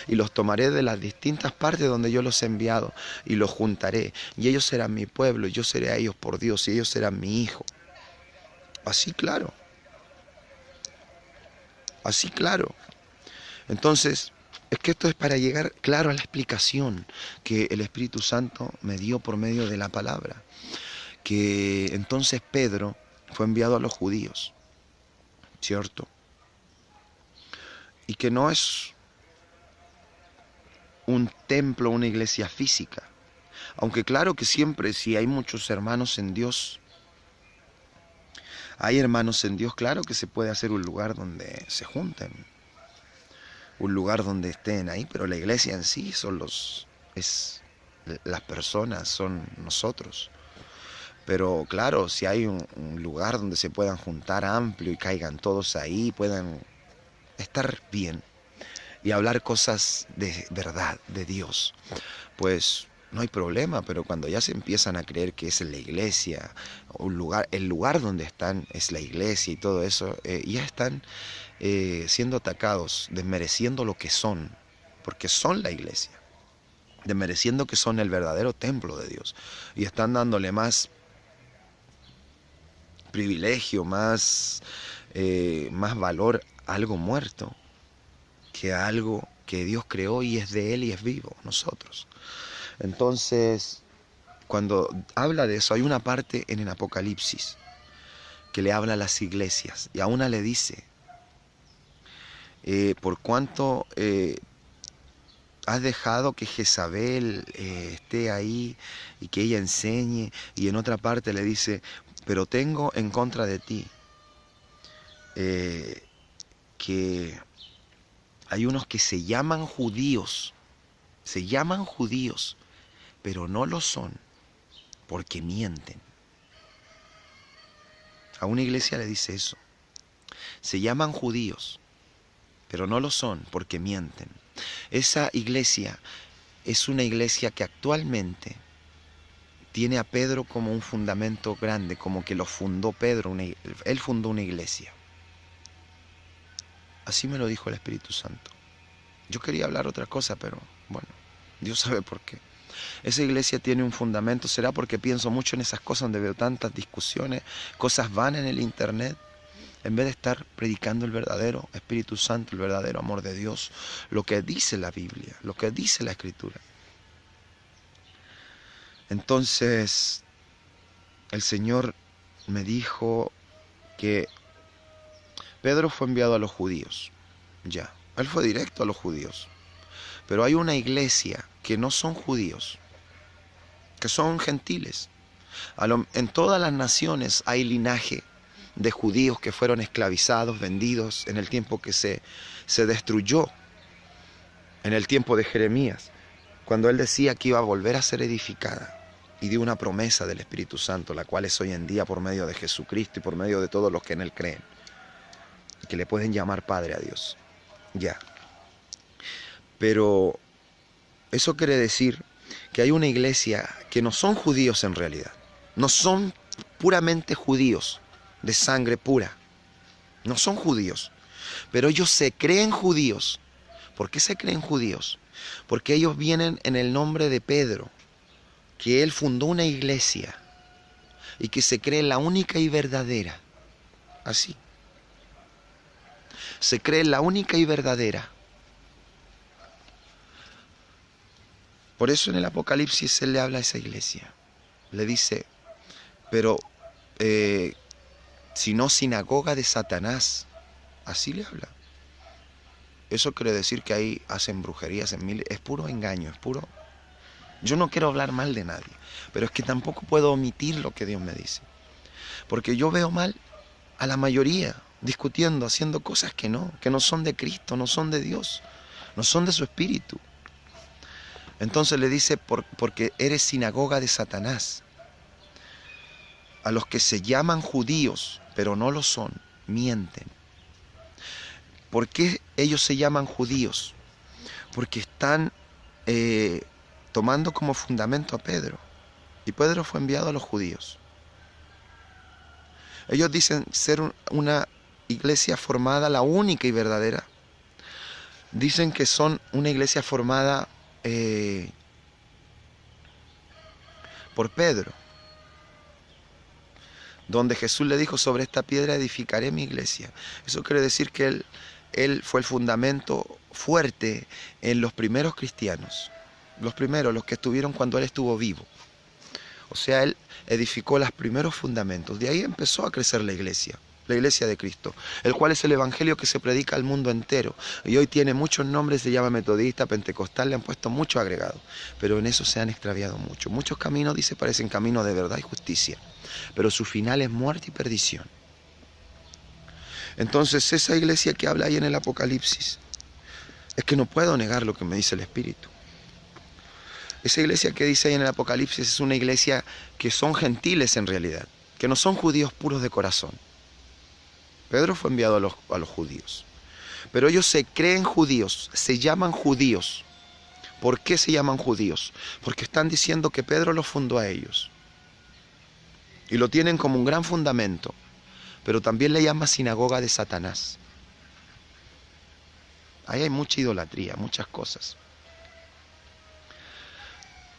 y los tomaré de las distintas partes donde yo los he enviado y los juntaré. Y ellos serán mi pueblo, y yo seré a ellos por Dios, y ellos serán mi hijo. Así claro. Así claro. Entonces, es que esto es para llegar claro a la explicación que el Espíritu Santo me dio por medio de la palabra. Que entonces Pedro fue enviado a los judíos, ¿cierto? Y que no es un templo, una iglesia física. Aunque claro que siempre, si hay muchos hermanos en Dios, hay hermanos en Dios, claro que se puede hacer un lugar donde se junten. Un lugar donde estén ahí, pero la iglesia en sí las personas, son nosotros. Pero claro, si hay un lugar donde se puedan juntar amplio y caigan todos ahí, puedan estar bien y hablar cosas de verdad, de Dios, pues no hay problema. Pero cuando ya se empiezan a creer que es la iglesia, el lugar donde están es la iglesia y todo eso, ya están siendo atacados, desmereciendo lo que son, porque son la iglesia, desmereciendo que son el verdadero templo de Dios, y están dándole más privilegio, más valor a algo muerto que a algo que Dios creó y es de Él y es vivo, nosotros. Entonces, cuando habla de eso, hay una parte en el Apocalipsis que le habla a las iglesias, y a una le dice, por cuanto has dejado que Jezabel esté ahí y que ella enseñe, y en otra parte le dice, pero tengo en contra de ti que hay unos que se llaman judíos, pero no lo son, porque mienten. A una iglesia le dice eso, se llaman judíos, pero no lo son porque mienten. Esa iglesia es una iglesia que actualmente tiene a Pedro como un fundamento grande, como que lo fundó Pedro, él fundó una iglesia. Así me lo dijo el Espíritu Santo. Yo quería hablar otra cosa, pero bueno, Dios sabe por qué. Esa iglesia tiene un fundamento. ¿Será porque pienso mucho en esas cosas donde veo tantas discusiones, cosas van en el internet? En vez de estar predicando el verdadero Espíritu Santo, el verdadero amor de Dios, lo que dice la Biblia, lo que dice la Escritura. Entonces, el Señor me dijo que Pedro fue enviado a los judíos. Ya, él fue directo a los judíos. Pero hay una iglesia que no son judíos, que son gentiles. En todas las naciones hay linaje de judíos que fueron esclavizados, vendidos en el tiempo que se destruyó, en el tiempo de Jeremías, cuando él decía que iba a volver a ser edificada y dio una promesa del Espíritu Santo, la cual es hoy en día por medio de Jesucristo y por medio de todos los que en él creen, y que le pueden llamar Padre a Dios. Ya. Pero eso quiere decir que hay una iglesia que no son judíos en realidad, no son puramente judíos, de sangre pura, no son judíos, pero ellos se creen judíos. ¿Por qué se creen judíos? Porque ellos vienen en el nombre de Pedro, que él fundó una iglesia y que se cree la única y verdadera. Así. Se cree la única y verdadera. Por eso en el Apocalipsis él le habla a esa iglesia. Le dice, pero si no sinagoga de Satanás. Así le habla. Eso quiere decir que ahí hacen brujerías, es puro engaño, es puro... Yo no quiero hablar mal de nadie, pero es que tampoco puedo omitir lo que Dios me dice. Porque yo veo mal a la mayoría discutiendo, haciendo cosas que no son de Cristo, no son de Dios, no son de su Espíritu. Entonces le dice, porque eres sinagoga de Satanás. A los que se llaman judíos, pero no lo son, mienten. ¿Por qué ellos se llaman judíos? Porque están tomando como fundamento a Pedro. Y Pedro fue enviado a los judíos. Ellos dicen ser una iglesia formada, la única y verdadera. Dicen que son una iglesia formada por Pedro, donde Jesús le dijo, sobre esta piedra edificaré mi iglesia. Eso quiere decir que él fue el fundamento fuerte en los primeros cristianos, los que estuvieron cuando él estuvo vivo. O sea, él edificó los primeros fundamentos. De ahí empezó a crecer la iglesia de Cristo, el cual es el evangelio que se predica al mundo entero. Y hoy tiene muchos nombres, se llama metodista, pentecostal, le han puesto mucho agregado. Pero en eso se han extraviado mucho. Muchos caminos, dice, parecen caminos de verdad y justicia, pero su final es muerte y perdición. Entonces esa iglesia que habla ahí en el Apocalipsis, es que no puedo negar lo que me dice el Espíritu. Esa iglesia que dice ahí en el Apocalipsis es una iglesia que son gentiles en realidad, que no son judíos puros de corazón. Pedro fue enviado a los judíos, pero ellos se creen judíos, se llaman judíos. ¿Por qué se llaman judíos? Porque están diciendo que Pedro los fundó a ellos. Y lo tienen como un gran fundamento, pero también le llama sinagoga de Satanás. Ahí hay mucha idolatría, muchas cosas.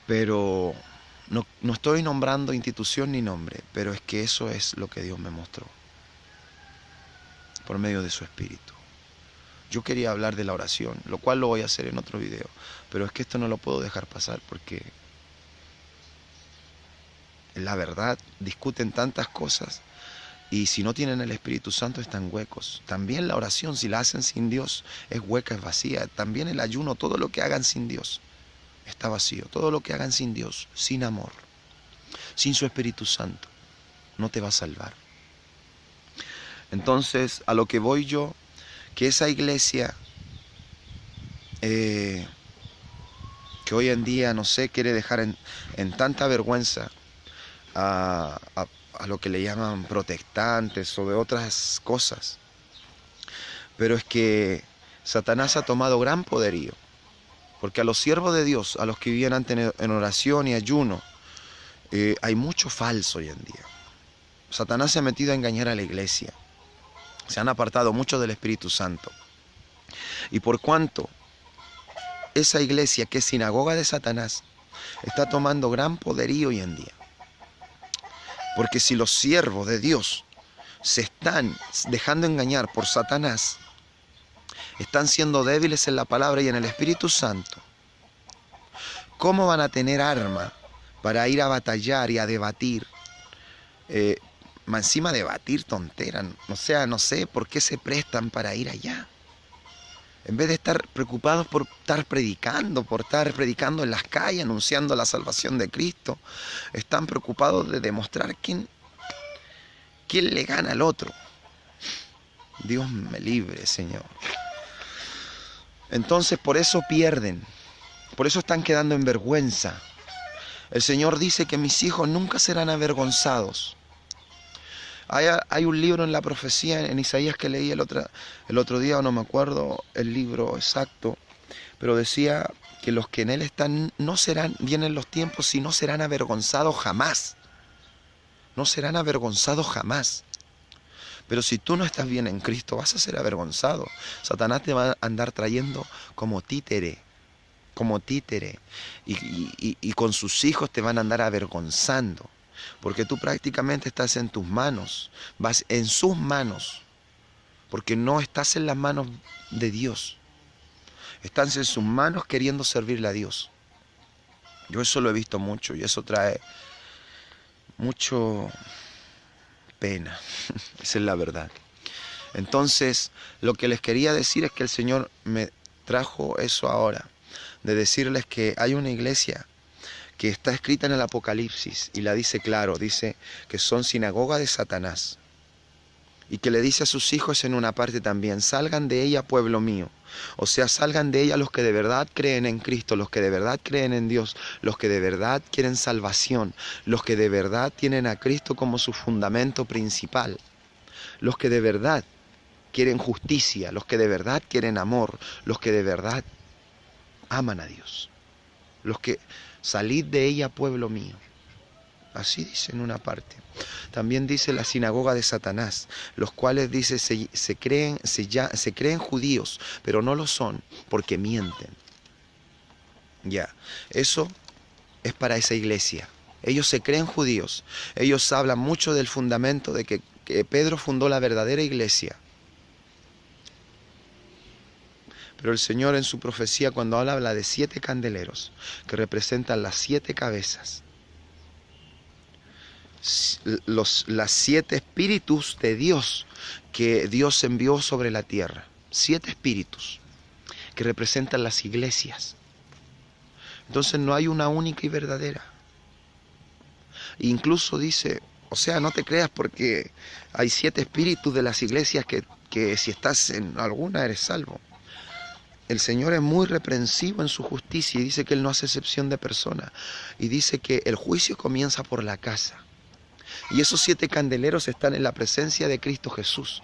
Pero no estoy nombrando institución ni nombre, pero es que eso es lo que Dios me mostró por medio de su Espíritu. Yo quería hablar de la oración, lo cual lo voy a hacer en otro video, pero es que esto no lo puedo dejar pasar porque la verdad, discuten tantas cosas y si no tienen el Espíritu Santo están huecos. También la oración, si la hacen sin Dios, es hueca, es vacía. También el ayuno, todo lo que hagan sin Dios está vacío. Todo lo que hagan sin Dios, sin amor, sin su Espíritu Santo, no te va a salvar. Entonces, a lo que voy yo, que esa iglesia que hoy en día, no sé, quiere dejar en tanta vergüenza a lo que le llaman protestantes o de otras cosas. Pero es que Satanás ha tomado gran poderío, porque a los siervos de Dios, a los que vivían antes en oración y ayuno, hay mucho falso hoy en día. Satanás se ha metido a engañar a la iglesia. Se han apartado mucho del Espíritu Santo. Y por cuanto esa iglesia que es sinagoga de Satanás está tomando gran poderío hoy en día. Porque si los siervos de Dios se están dejando engañar por Satanás, están siendo débiles en la palabra y en el Espíritu Santo, ¿cómo van a tener arma para ir a batallar y a debatir? Encima debatir tonteras. O sea, no sé por qué se prestan para ir allá. En vez de estar preocupados por estar predicando en las calles, anunciando la salvación de Cristo, están preocupados de demostrar quién le gana al otro. Dios me libre, Señor. Entonces por eso pierden, por eso están quedando en vergüenza. El Señor dice que mis hijos nunca serán avergonzados. Hay un libro en la profecía, en Isaías, que leí el otro día, no me acuerdo el libro exacto, pero decía que los que en Él están no serán, vienen los tiempos y no serán avergonzados jamás. No serán avergonzados jamás. Pero si tú no estás bien en Cristo, vas a ser avergonzado. Satanás te va a andar trayendo como títere. Y con sus hijos te van a andar avergonzando. Porque tú prácticamente estás en tus manos, vas en sus manos, porque no estás en las manos de Dios. Estás en sus manos queriendo servirle a Dios. Yo eso lo he visto mucho y eso trae mucho pena. Esa es la verdad. Entonces, lo que les quería decir es que el Señor me trajo eso ahora, de decirles que hay una iglesia que está escrita en el Apocalipsis y la dice claro, dice que son sinagoga de Satanás, y que le dice a sus hijos en una parte también: salgan de ella, pueblo mío. O sea, salgan de ella los que de verdad creen en Cristo, los que de verdad creen en Dios, los que de verdad quieren salvación, los que de verdad tienen a Cristo como su fundamento principal, los que de verdad quieren justicia, los que de verdad quieren amor, los que de verdad aman a Dios, los que salid de ella, pueblo mío. Así dice en una parte. También dice la sinagoga de Satanás, los cuales dice se creen judíos, pero no lo son, porque mienten. Ya, eso es para esa iglesia. Ellos se creen judíos. Ellos hablan mucho del fundamento de que Pedro fundó la verdadera iglesia. Pero el Señor en su profecía, cuando habla de 7 candeleros que representan las 7 cabezas, las 7 espíritus de Dios que Dios envió sobre la tierra, 7 espíritus que representan las iglesias. Entonces no hay una única y verdadera. Incluso dice, o sea, no te creas porque hay 7 espíritus de las iglesias que si estás en alguna eres salvo. El Señor es muy reprensivo en su justicia y dice que Él no hace excepción de persona. Y dice que el juicio comienza por la casa. Y esos 7 candeleros están en la presencia de Cristo Jesús.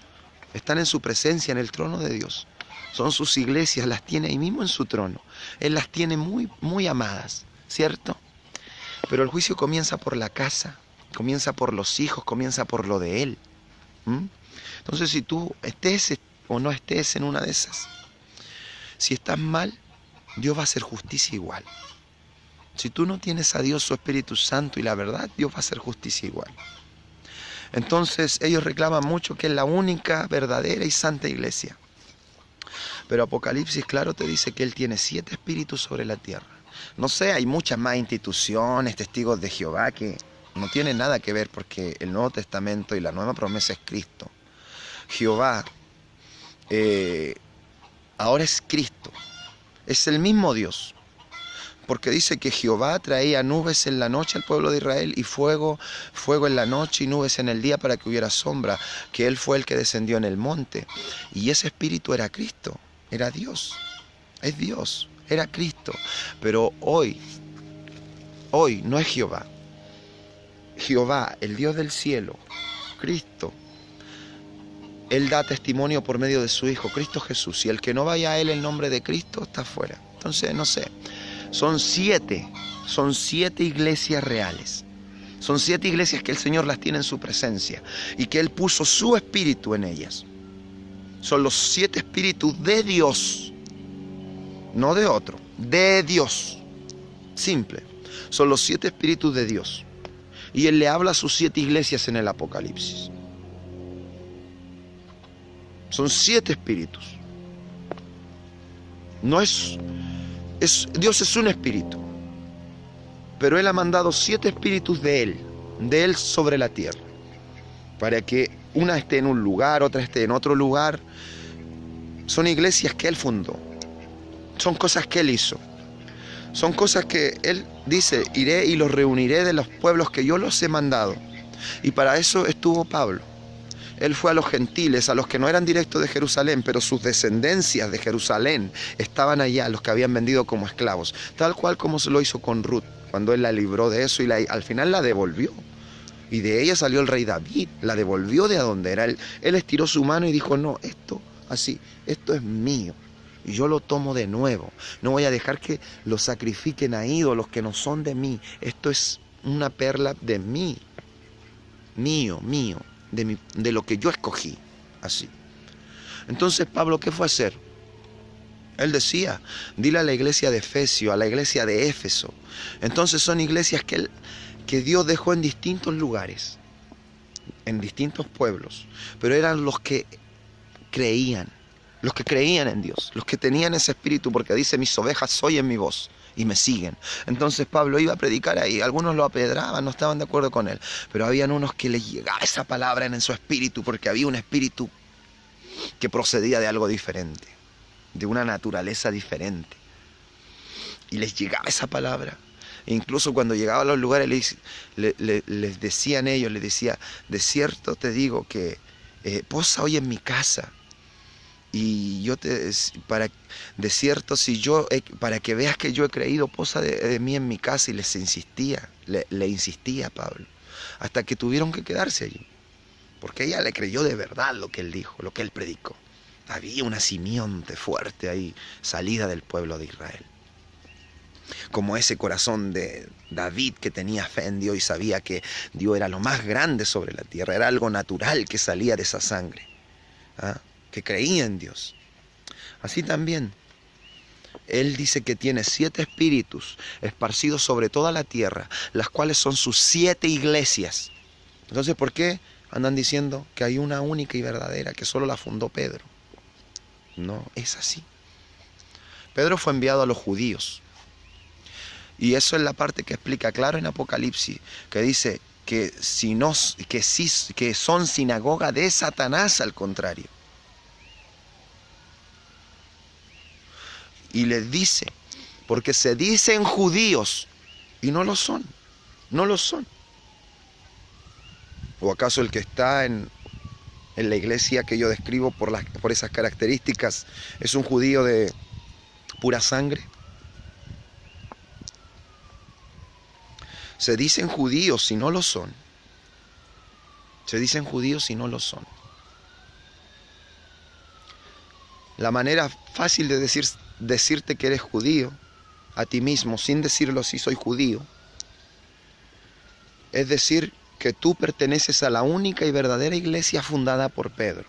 Están en su presencia, en el trono de Dios. Son sus iglesias, las tiene ahí mismo en su trono. Él las tiene muy, muy amadas, ¿cierto? Pero el juicio comienza por la casa, comienza por los hijos, comienza por lo de Él. Entonces, si tú estés o no estés en una de esas, si estás mal, Dios va a hacer justicia igual. Si tú no tienes a Dios, su Espíritu Santo y la verdad, Dios va a hacer justicia igual. Entonces ellos reclaman mucho que es la única, verdadera y santa iglesia. Pero Apocalipsis, claro, te dice que Él tiene 7 espíritus sobre la tierra. No sé, hay muchas más instituciones, testigos de Jehová, que no tienen nada que ver porque el Nuevo Testamento y la nueva promesa es Cristo. Jehová ahora es Cristo, es el mismo Dios, porque dice que Jehová traía nubes en la noche al pueblo de Israel y fuego en la noche y nubes en el día para que hubiera sombra, que Él fue el que descendió en el monte, y ese espíritu era Cristo, era Dios, es Dios, era Cristo. Pero hoy no es Jehová, el Dios del cielo, Cristo. Él da testimonio por medio de su Hijo, Cristo Jesús. Y el que no vaya a Él en nombre de Cristo está fuera. Entonces, no sé, son 7 iglesias reales. Son 7 iglesias que el Señor las tiene en su presencia y que Él puso su espíritu en ellas. Son los 7 espíritus de Dios, no de otro, de Dios. Simple. Son los 7 espíritus de Dios. Y Él le habla a sus 7 iglesias en el Apocalipsis. Son 7 espíritus. No es, Dios es un espíritu. Pero Él ha mandado 7 espíritus de Él sobre la tierra. Para que una esté en un lugar, otra esté en otro lugar. Son iglesias que Él fundó. Son cosas que Él hizo. Son cosas que Él dice, iré y los reuniré de los pueblos que yo los he mandado. Y para eso estuvo Pablo. Él fue a los gentiles, a los que no eran directos de Jerusalén, pero sus descendencias de Jerusalén estaban allá, los que habían vendido como esclavos. Tal cual como se lo hizo con Ruth, cuando Él la libró de eso y al final la devolvió. Y de ella salió el rey David, la devolvió de a donde era. Él estiró su mano y dijo, no, esto así, esto es mío. Y yo lo tomo de nuevo. No voy a dejar que lo sacrifiquen a ídolos que no son de mí. Esto es una perla de mí. Mío. De lo que yo escogí. Así. Entonces Pablo, ¿qué fue a hacer? Él decía, dile a la iglesia de Efesio, a la iglesia de Éfeso. Entonces son iglesias que Dios dejó en distintos lugares. En distintos pueblos. Pero eran los que creían. Los que creían en Dios, los que tenían ese espíritu, porque dice, mis ovejas oyen mi voz y me siguen. Entonces Pablo iba a predicar ahí, algunos lo apedraban, no estaban de acuerdo con él, pero habían unos que les llegaba esa palabra en su espíritu, porque había un espíritu que procedía de algo diferente, de una naturaleza diferente. Y les llegaba esa palabra. E incluso cuando llegaba a los lugares les decían ellos, les decía, de cierto te digo que posa hoy en mi casa. Y yo para que veas que yo he creído, posa de mí en mi casa. Y les insistía, le insistía a Pablo, hasta que tuvieron que quedarse allí, porque ella le creyó de verdad lo que él dijo, lo que él predicó. Había una simiente fuerte ahí, salida del pueblo de Israel, como ese corazón de David que tenía fe en Dios y sabía que Dios era lo más grande sobre la tierra, era algo natural que salía de esa sangre, que creía en Dios. Así también, Él dice que tiene 7 espíritus esparcidos sobre toda la tierra, las cuales son sus 7 iglesias. Entonces, ¿por qué andan diciendo que hay una única y verdadera, que solo la fundó Pedro? No, es así. Pedro fue enviado a los judíos. Y eso es la parte que explica claro en Apocalipsis, que dice que son sinagoga de Satanás, al contrario. Y les dice, porque se dicen judíos y no lo son, no lo son. ¿O acaso el que está en la iglesia que yo describo por esas características es un judío de pura sangre? Se dicen judíos y no lo son. Se dicen judíos y no lo son. La manera fácil de decirte que eres judío a ti mismo, sin decirlo si soy judío, es decir que tú perteneces a la única y verdadera iglesia fundada por Pedro.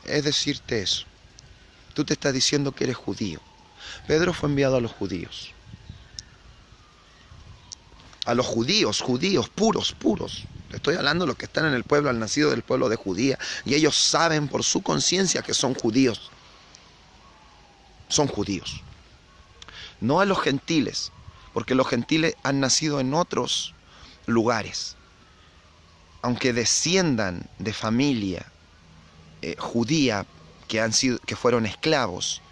Es decirte eso. Tú te estás diciendo que eres judío. Pedro fue enviado a los judíos. A los judíos puros. Estoy hablando de los que están en el pueblo, al nacido del pueblo de Judía. Y ellos saben por su conciencia que son judíos. Son judíos. No a los gentiles, porque los gentiles han nacido en otros lugares. Aunque desciendan de familia judía, que fueron esclavos,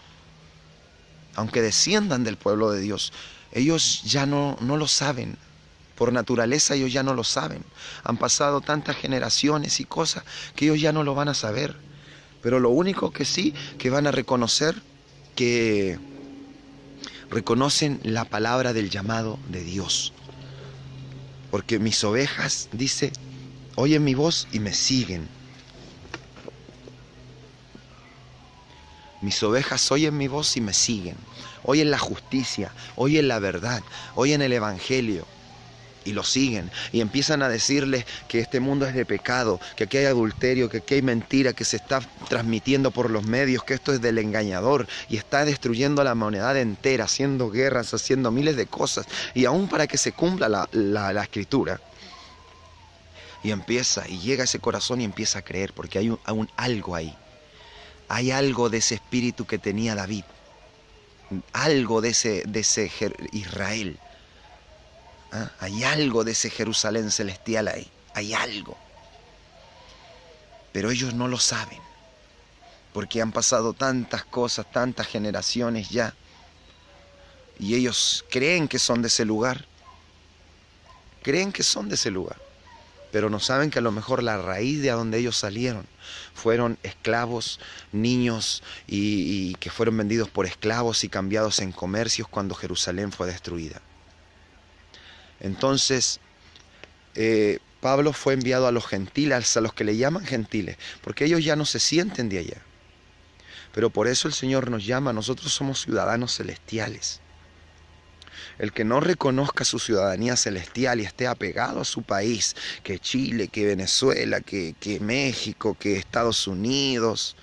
aunque desciendan del pueblo de Dios, ellos ya no lo saben. Por naturaleza ellos ya no lo saben. Han pasado tantas generaciones y cosas que ellos ya no lo van a saber. Pero lo único que sí, que van a reconocer, que reconocen la palabra del llamado de Dios. Porque mis ovejas, dice, oyen mi voz y me siguen. Mis ovejas oyen mi voz y me siguen. Oyen la justicia, oyen la verdad, oyen el evangelio. y lo siguen y empiezan a decirles que este mundo es de pecado, que aquí hay adulterio, que aquí hay mentira, que se está transmitiendo por los medios, que esto es del engañador y está destruyendo a la humanidad entera, haciendo guerras, haciendo miles de cosas, y aún para que se cumpla la escritura. Y llega a ese corazón y empieza a creer, porque hay algo ahí. Hay algo de ese espíritu que tenía David, algo de ese Israel. ¿Ah? Hay algo de ese Jerusalén celestial ahí, hay algo. Pero ellos no lo saben, porque han pasado tantas cosas, tantas generaciones ya, y ellos creen que son de ese lugar, pero no saben que a lo mejor la raíz de a donde ellos salieron fueron esclavos, niños, y que fueron vendidos por esclavos y cambiados en comercios cuando Jerusalén fue destruida. Entonces, Pablo fue enviado a los gentiles, a los que le llaman gentiles, porque ellos ya no se sienten de allá. Pero por eso el Señor nos llama, nosotros somos ciudadanos celestiales. El que no reconozca su ciudadanía celestial y esté apegado a su país, que Chile, que Venezuela, que México, que Estados Unidos,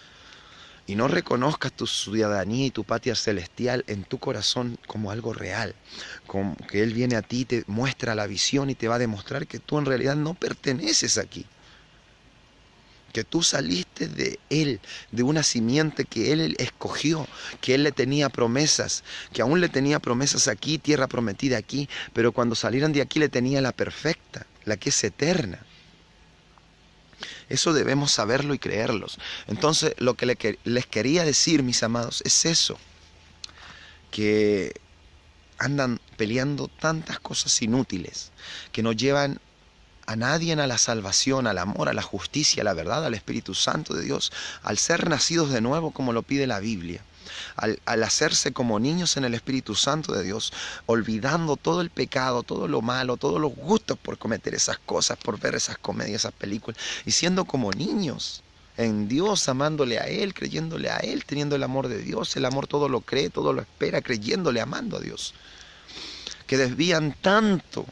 y no reconozcas tu ciudadanía y tu patria celestial en tu corazón como algo real, como que Él viene a ti, te muestra la visión y te va a demostrar que tú en realidad no perteneces aquí, que tú saliste de Él, de una simiente que Él escogió, que Él le tenía promesas, que aún le tenía promesas aquí, tierra prometida aquí, pero cuando salieron de aquí le tenía la perfecta, la que es eterna. Eso debemos saberlo y creerlos. Entonces, lo que les quería decir, mis amados, es eso, que andan peleando tantas cosas inútiles, que no llevan a nadie a la salvación, al amor, a la justicia, a la verdad, al Espíritu Santo de Dios, al ser nacidos de nuevo como lo pide la Biblia, al hacerse como niños en el Espíritu Santo de Dios, olvidando todo el pecado, todo lo malo, todos los gustos por cometer esas cosas, por ver esas comedias, esas películas, y siendo como niños en Dios, amándole a Él, creyéndole a Él, teniendo el amor de Dios. El amor todo lo cree, todo lo espera, creyéndole, amando a Dios. Que desvían tanto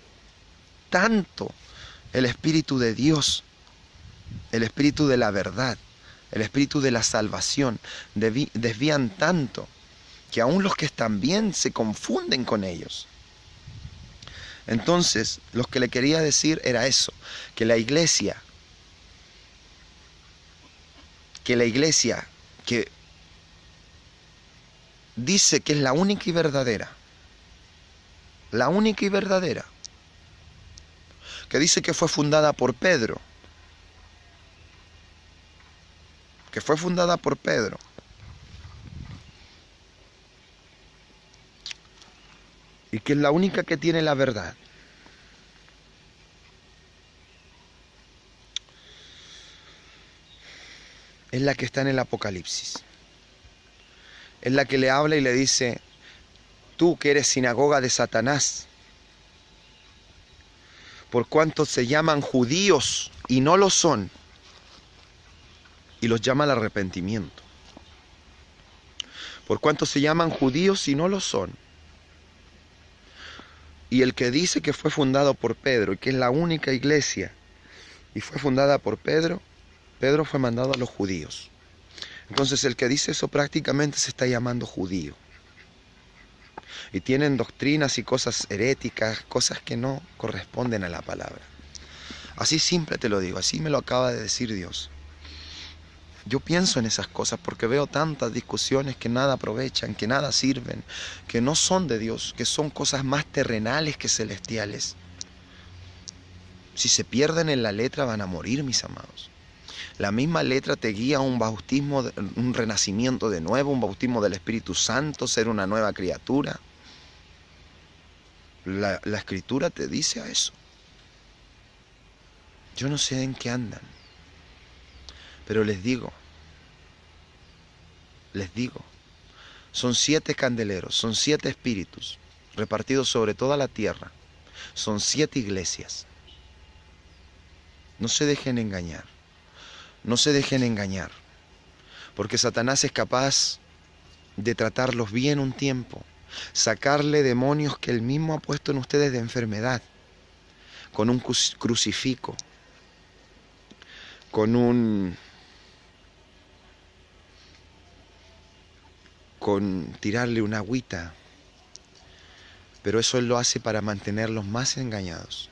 el Espíritu de Dios, el Espíritu de la verdad, el Espíritu de la salvación, desvían tanto que aún los que están bien se confunden con ellos. Entonces, lo que le quería decir era eso, que la iglesia que dice que es la única y verdadera, que dice que fue fundada por Pedro, y que es la única que tiene la verdad. Es la que está en el Apocalipsis. Es la que le habla y le dice: tú que eres sinagoga de Satanás, por cuanto se llaman judíos y no lo son, y los llama al arrepentimiento. Por cuanto se llaman judíos y no lo son. Y el que dice que fue fundado por Pedro, y que es la única iglesia, y fue fundada por Pedro, Pedro fue mandado a los judíos. Entonces el que dice eso prácticamente se está llamando judío. Y tienen doctrinas y cosas heréticas, cosas que no corresponden a la palabra. Así simple te lo digo, así me lo acaba de decir Dios. Yo pienso en esas cosas porque veo tantas discusiones que nada aprovechan, que nada sirven, que no son de Dios, que son cosas más terrenales que celestiales. Si se pierden en la letra van a morir, mis amados. La misma letra te guía a un bautismo, un renacimiento de nuevo, un bautismo del Espíritu Santo, ser una nueva criatura. La Escritura te dice a eso. Yo no sé en qué andan, pero les digo, son 7 candeleros, son 7 espíritus repartidos sobre toda la tierra, son 7 iglesias. No se dejen engañar, porque Satanás es capaz de tratarlos bien un tiempo, sacarle demonios que él mismo ha puesto en ustedes de enfermedad, con un crucifijo, con tirarle una agüita, pero eso Él lo hace para mantenerlos más engañados,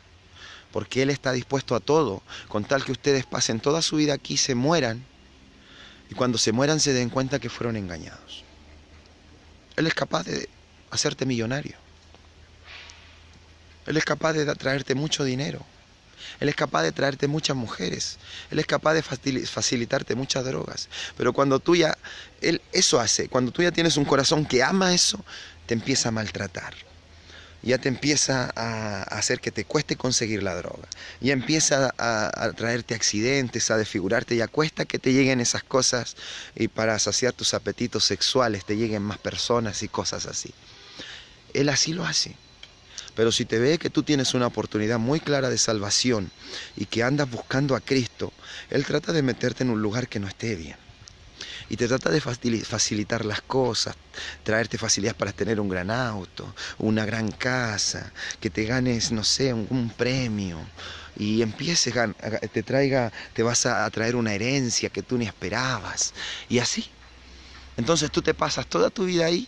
porque Él está dispuesto a todo, con tal que ustedes pasen toda su vida aquí, se mueran, y cuando se mueran se den cuenta que fueron engañados. Él es capaz de hacerte millonario. Él es capaz de traerte mucho dinero. Él es capaz de traerte muchas mujeres. Él es capaz de facilitarte muchas drogas. Pero cuando tú ya, Él eso hace, cuando tú ya tienes un corazón que ama eso, te empieza a maltratar. Ya te empieza a hacer que te cueste conseguir la droga. Ya empieza a traerte accidentes, a desfigurarte, y cuesta que te lleguen esas cosas, y para saciar tus apetitos sexuales te lleguen más personas y cosas así. Él así lo hace. Pero si te ve que tú tienes una oportunidad muy clara de salvación y que andas buscando a Cristo, Él trata de meterte en un lugar que no esté bien. Y te trata de facilitar las cosas, traerte facilidades para tener un gran auto, una gran casa, que te ganes, no sé, un premio. Y empieces, te vas a traer una herencia que tú ni esperabas. Y así. Entonces tú te pasas toda tu vida ahí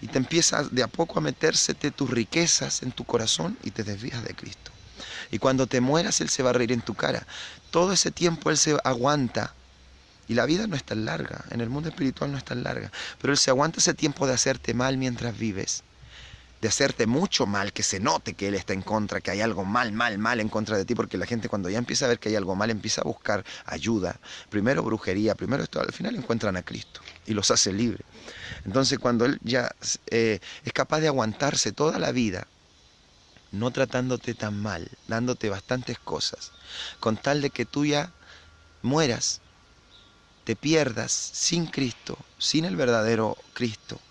y te empiezas de a poco a metérsete tus riquezas en tu corazón y te desvías de Cristo. Y cuando te mueras, Él se va a reír en tu cara. Todo ese tiempo Él se aguanta. Y la vida no es tan larga, en el mundo espiritual no es tan larga, pero Él se aguanta ese tiempo de hacerte mal mientras vives, de hacerte mucho mal, que se note que Él está en contra, que hay algo mal en contra de ti, porque la gente cuando ya empieza a ver que hay algo mal, empieza a buscar ayuda, primero brujería, primero esto, al final encuentran a Cristo y los hace libres. Entonces cuando Él ya es capaz de aguantarse toda la vida, no tratándote tan mal, dándote bastantes cosas, con tal de que tú ya mueras, te pierdas sin Cristo, sin el verdadero Cristo.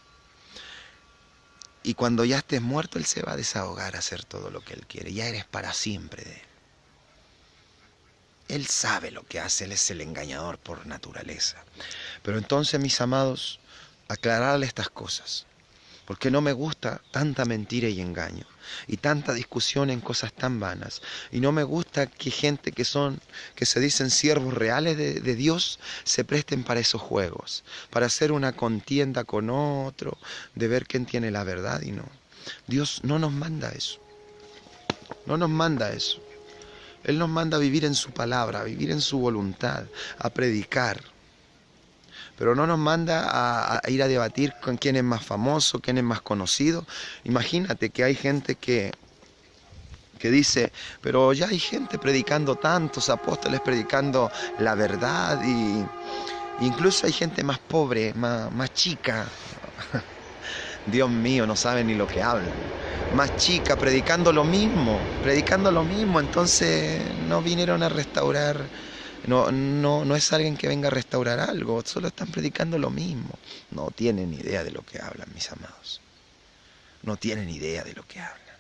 Y cuando ya estés muerto, Él se va a desahogar a hacer todo lo que Él quiere. Ya eres para siempre de Él. Él sabe lo que hace, Él es el engañador por naturaleza. Pero entonces, mis amados, aclararle estas cosas. Porque no me gusta tanta mentira y engaño, y tanta discusión en cosas tan vanas. Y no me gusta que gente que se dicen siervos reales de Dios, se presten para esos juegos, para hacer una contienda con otro, de ver quién tiene la verdad y no. Dios no nos manda eso. No nos manda eso. Él nos manda a vivir en su palabra, a vivir en su voluntad, a predicar. Pero no nos manda a ir a debatir con quién es más famoso, quién es más conocido. Imagínate que hay gente que dice, pero ya hay gente predicando, tantos apóstoles predicando la verdad, y incluso hay gente más pobre, más chica. Dios mío, no saben ni lo que hablan. Más chica, predicando lo mismo, entonces no vinieron a restaurar. No es alguien que venga a restaurar algo, solo están predicando lo mismo. No tienen idea de lo que hablan, mis amados. No tienen idea de lo que hablan.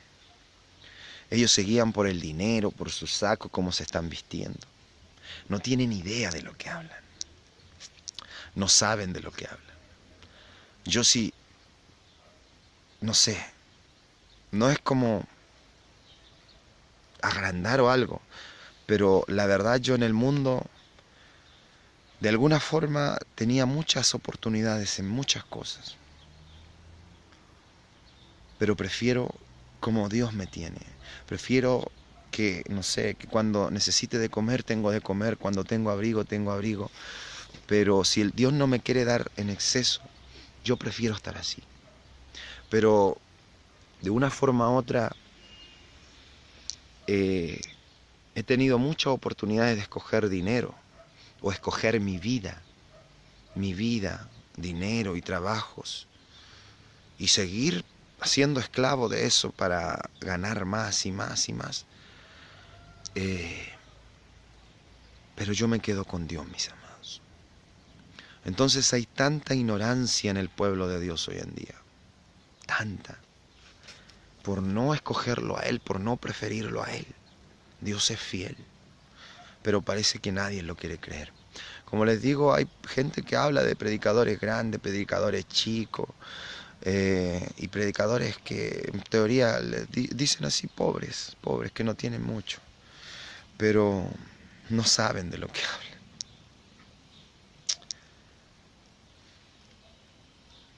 Ellos se guían por el dinero, por su saco, cómo se están vistiendo. No tienen idea de lo que hablan. No saben de lo que hablan. Yo sí, no sé, no es como agrandar o algo, pero la verdad yo en el mundo, de alguna forma, tenía muchas oportunidades en muchas cosas. Pero prefiero como Dios me tiene. Prefiero que, no sé, que cuando necesite de comer, tengo de comer. Cuando tengo abrigo, tengo abrigo. Pero si el Dios no me quiere dar en exceso, yo prefiero estar así. Pero de una forma u otra, he tenido muchas oportunidades de escoger dinero, o escoger mi vida, dinero y trabajos, y seguir siendo esclavo de eso para ganar más y más y más. Pero yo me quedo con Dios, mis amados. Entonces hay tanta ignorancia en el pueblo de Dios hoy en día, tanta, por no escogerlo a Él, por no preferirlo a Él. Dios es fiel, pero parece que nadie lo quiere creer. Como les digo, hay gente que habla de predicadores grandes, predicadores chicos, y predicadores que en teoría dicen así pobres, que no tienen mucho, pero no saben de lo que hablan.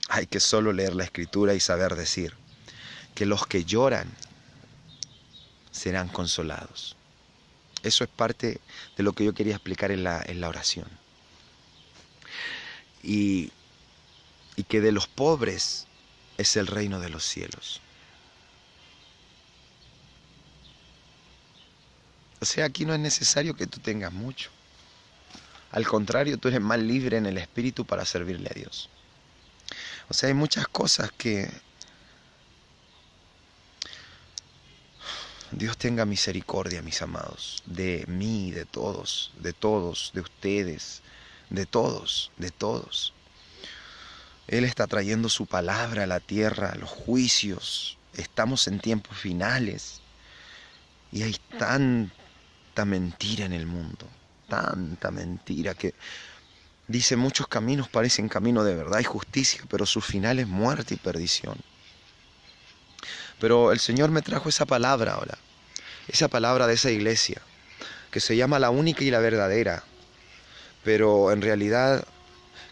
Hay que solo leer la Escritura y saber decir que los que lloran serán consolados. Eso es parte de lo que yo quería explicar en la oración. Y que de los pobres es el reino de los cielos. O sea, aquí no es necesario que tú tengas mucho. Al contrario, tú eres más libre en el espíritu para servirle a Dios. O sea, hay muchas cosas que Dios tenga misericordia, mis amados, de mí, de todos, de ustedes, de todos. Él está trayendo su palabra a la tierra, los juicios. Estamos en tiempos finales y hay tanta mentira en el mundo, tanta mentira que dice muchos caminos parecen camino de verdad y justicia, pero su final es muerte y perdición. Pero el Señor me trajo esa palabra ahora, esa palabra de esa iglesia, que se llama la única y la verdadera, pero en realidad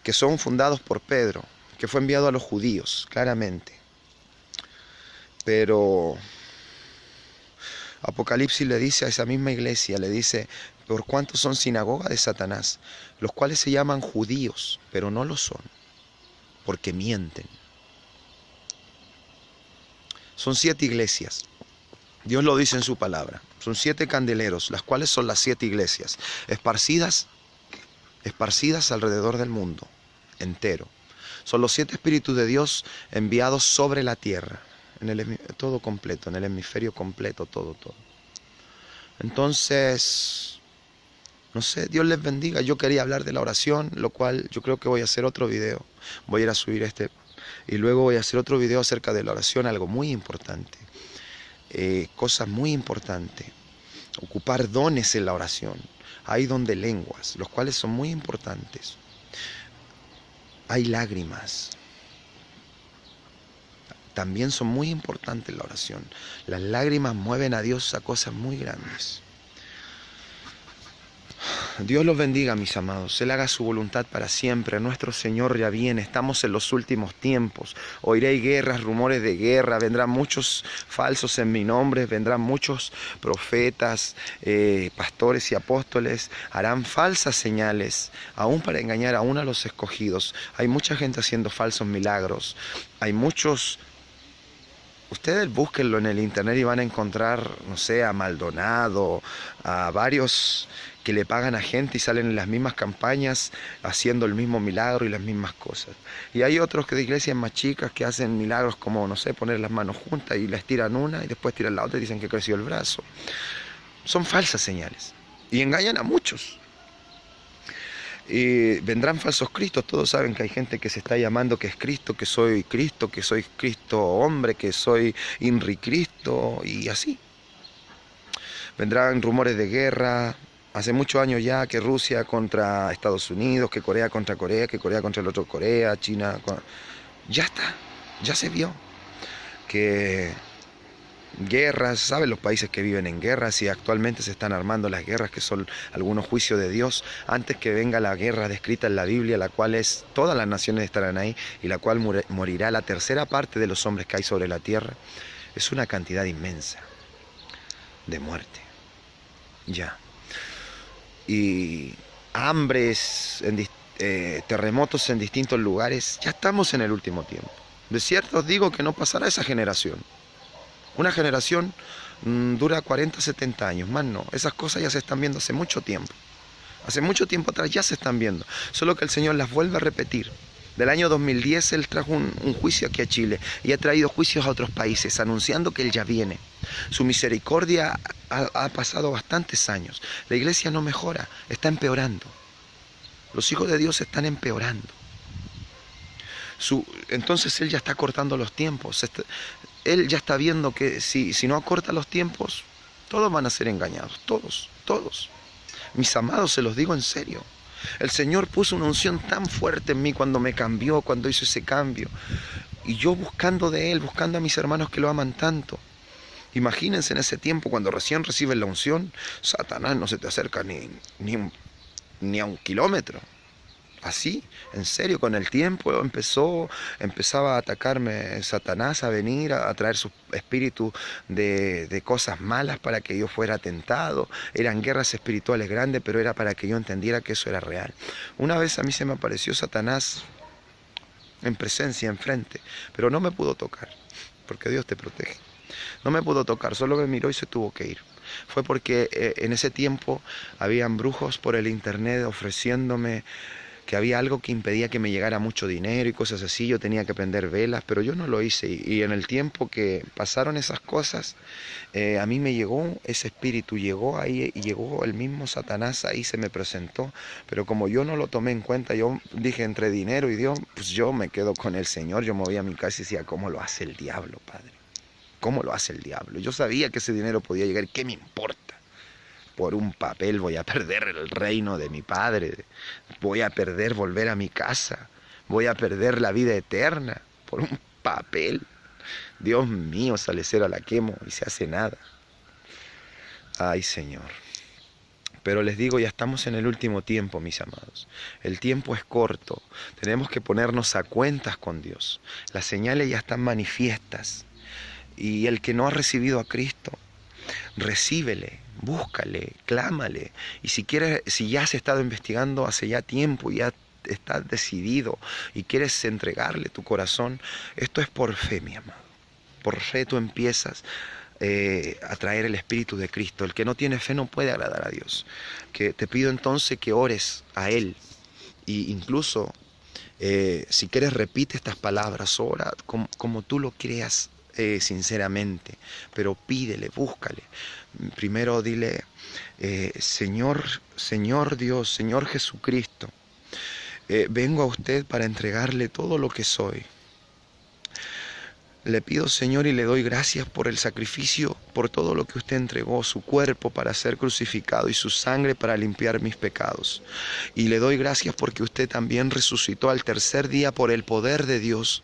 que son fundados por Pedro, que fue enviado a los judíos, claramente. Pero Apocalipsis le dice a esa misma iglesia, le dice, por cuanto son sinagoga de Satanás, los cuales se llaman judíos, pero no lo son, porque mienten. Son 7 iglesias, Dios lo dice en su palabra, son 7 candeleros, las cuales son las 7 iglesias, esparcidas alrededor del mundo entero. Son los 7 espíritus de Dios enviados sobre la tierra, todo completo, en el hemisferio completo, todo. Entonces, no sé, Dios les bendiga. Yo quería hablar de la oración, lo cual yo creo que voy a hacer otro video. Voy a ir a subir y luego voy a hacer otro video acerca de la oración, algo muy importante. Cosas muy importantes. Ocupar dones en la oración. Hay don de lenguas, los cuales son muy importantes. Hay lágrimas. También son muy importantes en la oración. Las lágrimas mueven a Dios a cosas muy grandes. Dios los bendiga, mis amados. Él haga su voluntad para siempre. Nuestro Señor ya viene. Estamos en los últimos tiempos. Oiréis guerras, rumores de guerra. Vendrán muchos falsos en mi nombre. Vendrán muchos profetas, pastores y apóstoles. Harán falsas señales, aún para engañar aún a los escogidos. Hay mucha gente haciendo falsos milagros. Hay muchos... Ustedes búsquenlo en el internet y van a encontrar, no sé, a Maldonado, a varios que le pagan a gente y salen en las mismas campañas haciendo el mismo milagro y las mismas cosas. Y hay otros que de iglesias más chicas que hacen milagros como, no sé, poner las manos juntas y les tiran una y después tiran la otra y dicen que creció el brazo. Son falsas señales y engañan a muchos. Y vendrán falsos cristos. Todos saben que hay gente que se está llamando que es Cristo, que soy Cristo hombre, que soy Inri Cristo y así. Vendrán rumores de guerra. Hace muchos años ya que Rusia contra Estados Unidos, que Corea contra Corea, que Corea contra el otro Corea, China... Ya está, ya se vio. Que guerras, ¿saben? Los países que viven en guerras y actualmente se están armando las guerras, que son algunos juicios de Dios, antes que venga la guerra descrita en la Biblia, la cual es, todas las naciones estarán ahí, y la cual morirá la tercera parte de los hombres que hay sobre la tierra. Es una cantidad inmensa de muerte. Ya. Y hambres, terremotos en distintos lugares. Ya estamos en el último tiempo. De cierto os digo que no pasará esa generación. Una generación dura 40, 70 años, más no. Esas cosas ya se están viendo hace mucho tiempo. Hace mucho tiempo atrás ya se están viendo. Solo que el Señor las vuelve a repetir. Del año 2010 Él trajo un juicio aquí a Chile y ha traído juicios a otros países, anunciando que Él ya viene. Su misericordia ha pasado bastantes años. La iglesia no mejora, está empeorando. Los hijos de Dios están empeorando. Entonces Él ya está cortando los tiempos. Él ya está viendo que si no acorta los tiempos, todos van a ser engañados, todos. Mis amados, se los digo en serio. El Señor puso una unción tan fuerte en mí cuando me cambió, cuando hizo ese cambio. y yo buscando de Él, buscando a mis hermanos que lo aman tanto. Imagínense en ese tiempo, cuando recién reciben la unción, Satanás no se te acerca ni a 1 kilómetro. Así, en serio, con el tiempo empezaba a atacarme Satanás, a venir, a traer su espíritu de cosas malas para que yo fuera tentado. Eran guerras espirituales grandes, pero era para que yo entendiera que eso era real. Una vez a mí se me apareció Satanás en presencia, enfrente, pero no me pudo tocar, porque Dios te protege. No me pudo tocar, solo me miró y se tuvo que ir. Fue porque en ese tiempo habían brujos por el internet ofreciéndome que había algo que impedía que me llegara mucho dinero y cosas así. Yo tenía que prender velas, pero yo no lo hice. Y en el tiempo que pasaron esas cosas, a mí me llegó ese espíritu, llegó ahí, y llegó el mismo Satanás, ahí se me presentó. Pero como yo no lo tomé en cuenta, yo dije entre dinero y Dios, pues yo me quedo con el Señor. Yo me voy a mi casa y decía, ¿cómo lo hace el diablo, Padre? ¿Cómo lo hace el diablo? Yo sabía que ese dinero podía llegar, ¿qué me importa? Por un papel voy a perder el reino de mi Padre, voy a perder volver a mi casa, voy a perder la vida eterna por un papel. Dios mío, sale cera la quemo y se hace nada. Ay, Señor. Pero les digo, ya estamos en el último tiempo, mis amados. El tiempo es corto, tenemos que ponernos a cuentas con Dios. Las señales ya están manifiestas. Y el que no ha recibido a Cristo, recíbele, búscale, clámale. Y si quieres, si ya has estado investigando hace ya tiempo, ya estás decidido y quieres entregarle tu corazón, esto es por fe, mi amado. Por fe tú empiezas a traer el Espíritu de Cristo. El que no tiene fe no puede agradar a Dios. Que te pido entonces que ores a Él. Y incluso, si quieres, repite estas palabras, ora como tú lo creas sinceramente, pero pídele, búscale. Primero dile, Señor Dios, Señor Jesucristo, vengo a usted para entregarle todo lo que soy. Le pido, Señor, y le doy gracias por el sacrificio, por todo lo que usted entregó, su cuerpo para ser crucificado y su sangre para limpiar mis pecados. Y le doy gracias porque usted también resucitó al tercer día por el poder de Dios,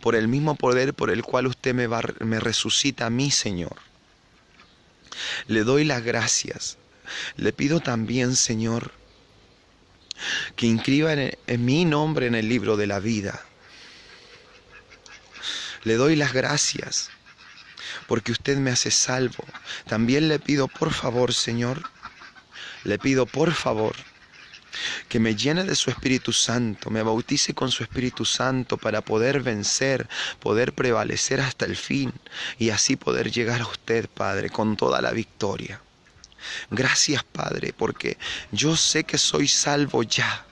por el mismo poder por el cual usted me resucita a mí, Señor. Le doy las gracias. Le pido también, Señor, que inscriba en mi nombre en el libro de la vida. Le doy las gracias porque usted me hace salvo. También le pido, por favor, Señor, le pido, por favor, que me llene de su Espíritu Santo, me bautice con su Espíritu Santo para poder vencer, poder prevalecer hasta el fin y así poder llegar a usted, Padre, con toda la victoria. Gracias, Padre, porque yo sé que soy salvo ya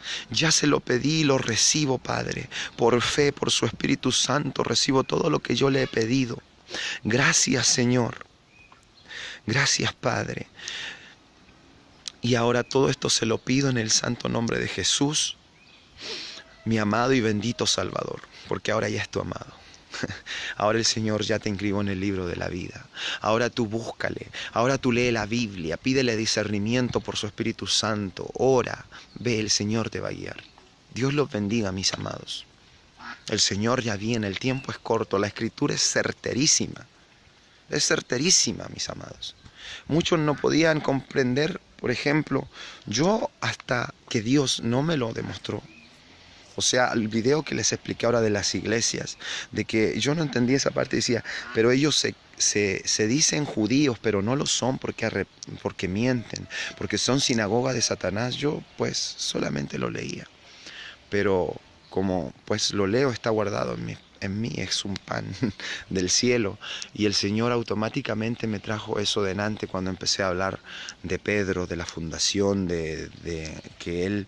se lo pedí y lo recibo, Padre, por fe, por su Espíritu Santo, recibo todo lo que yo le he pedido. Gracias, Señor. Gracias, Padre. Y ahora todo esto se lo pido en el santo nombre de Jesús, mi amado y bendito Salvador, porque ahora ya es tu amado. Ahora el Señor ya te inscribió en el libro de la vida. Ahora tú búscale, ahora tú lee la Biblia, pídele discernimiento por su Espíritu Santo, ora, ve, el Señor te va a guiar. Dios los bendiga, mis amados. El Señor ya viene, el tiempo es corto, la Escritura es certerísima, mis amados. Muchos no podían comprender, por ejemplo, yo hasta que Dios no me lo demostró. O sea, el video que les expliqué ahora de las iglesias, de que yo no entendía esa parte, decía, pero ellos se dicen judíos, pero no lo son porque mienten, porque son sinagoga de Satanás. Yo pues solamente lo leía, pero como pues lo leo, está guardado en mí, es un pan del cielo. Y el Señor automáticamente me trajo eso delante cuando empecé a hablar de Pedro, de la fundación, de que él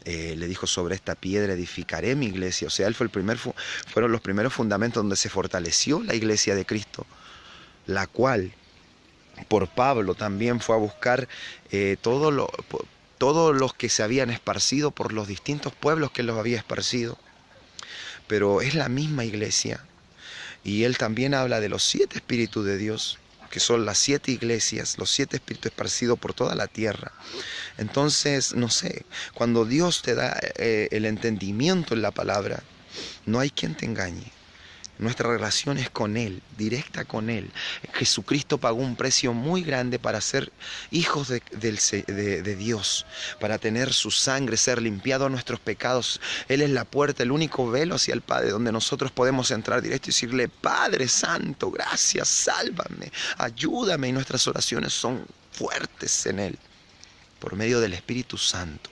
le dijo, sobre esta piedra edificaré mi iglesia. O sea, él fue fueron los primeros fundamentos donde se fortaleció la iglesia de Cristo, la cual por Pablo también fue a buscar todos los que se habían esparcido por los distintos pueblos que los había esparcido. Pero es la misma iglesia. Y él también habla de los 7 espíritus de Dios, que son las 7 iglesias, los 7 espíritus esparcidos por toda la tierra. Entonces, no sé, cuando Dios te da el entendimiento en la palabra, no hay quien te engañe. Nuestra relación es con Él, directa con Él. Jesucristo pagó un precio muy grande para ser hijos de Dios, para tener su sangre, ser limpiados nuestros pecados. Él es la puerta, el único velo hacia el Padre, donde nosotros podemos entrar directo y decirle: Padre Santo, gracias, sálvame, ayúdame. Y nuestras oraciones son fuertes en Él, por medio del Espíritu Santo.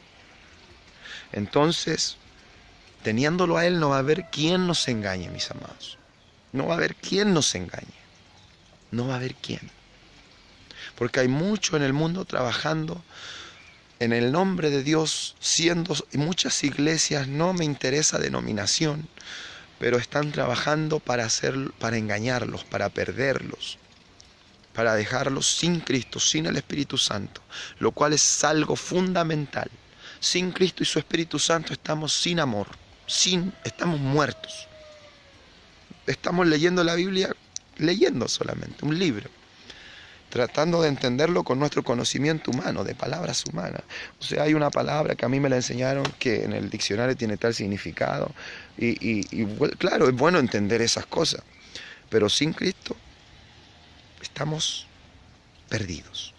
Entonces, teniéndolo a Él, no va a haber quien nos engañe, mis amados. No va a haber quien nos engañe. No va a haber quien. Porque hay mucho en el mundo trabajando en el nombre de Dios, siendo muchas iglesias, no me interesa denominación, pero están trabajando para engañarlos, para perderlos, para dejarlos sin Cristo, sin el Espíritu Santo, lo cual es algo fundamental. Sin Cristo y su Espíritu Santo estamos sin amor. Estamos muertos. Estamos leyendo la Biblia, leyendo solamente un libro, tratando de entenderlo con nuestro conocimiento humano, de palabras humanas. O sea, hay una palabra que a mí me la enseñaron que en el diccionario tiene tal significado, y claro, es bueno entender esas cosas, pero sin Cristo estamos perdidos.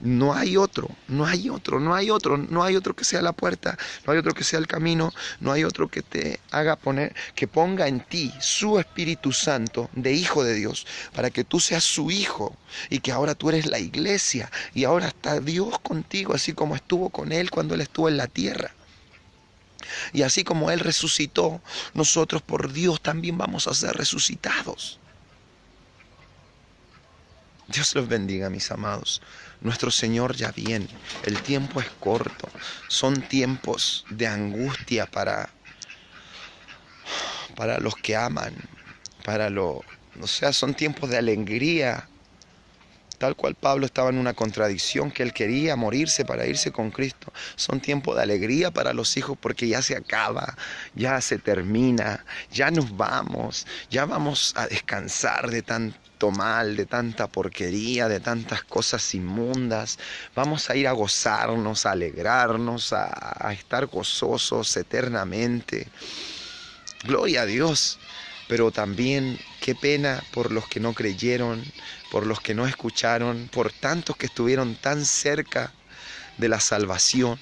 No hay otro que sea la puerta, no hay otro que sea el camino, no hay otro que te haga que ponga en ti su Espíritu Santo de Hijo de Dios, para que tú seas su hijo y que ahora tú eres la iglesia y ahora está Dios contigo, así como estuvo con Él cuando Él estuvo en la tierra. Y así como Él resucitó, nosotros por Dios también vamos a ser resucitados. Dios los bendiga, mis amados. Nuestro Señor ya viene. El tiempo es corto. Son tiempos de angustia para los que aman. Son tiempos de alegría. Tal cual Pablo estaba en una contradicción, que él quería morirse para irse con Cristo. Son tiempos de alegría para los hijos, porque ya se acaba, ya se termina, ya nos vamos, ya vamos a descansar de tanto mal, de tanta porquería, de tantas cosas inmundas. Vamos a ir a gozarnos, a alegrarnos, a estar gozosos eternamente. Gloria a Dios. Pero también qué pena por los que no creyeron, por los que no escucharon, por tantos que estuvieron tan cerca de la salvación,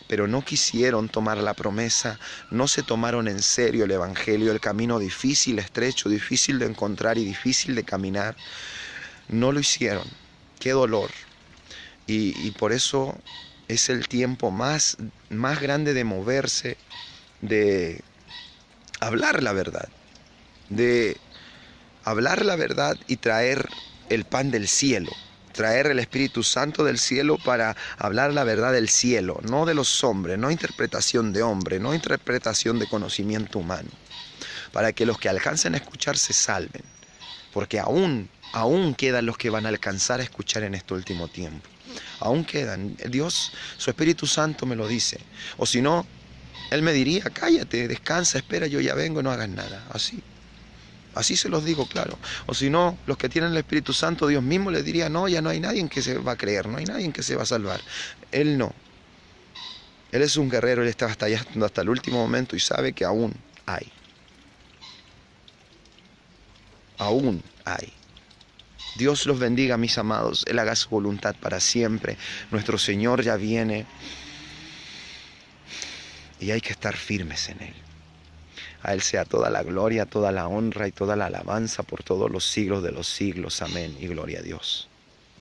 pero no quisieron tomar la promesa, no se tomaron en serio el Evangelio, el camino difícil, estrecho, difícil de encontrar y difícil de caminar. No lo hicieron. Qué dolor. Y por eso es el tiempo más grande de moverse, de hablar la verdad. De hablar la verdad y traer el pan del cielo, traer el Espíritu Santo del cielo para hablar la verdad del cielo, no de los hombres, no interpretación de hombre, no interpretación de conocimiento humano, para que los que alcancen a escuchar se salven, porque aún quedan los que van a alcanzar a escuchar en este último tiempo, aún quedan. Dios, su Espíritu Santo me lo dice, o si no, Él me diría: cállate, descansa, espera, yo ya vengo, no hagas nada, Así se los digo, claro. O si no, los que tienen el Espíritu Santo, Dios mismo les diría: no, ya no hay nadie en que se va a creer, no hay nadie en que se va a salvar. Él no. Él es un guerrero, Él está batallando hasta el último momento y sabe que aún hay. Aún hay. Dios los bendiga, mis amados. Él haga su voluntad para siempre. Nuestro Señor ya viene. Y hay que estar firmes en Él. A Él sea toda la gloria, toda la honra y toda la alabanza por todos los siglos de los siglos. Amén y gloria a Dios.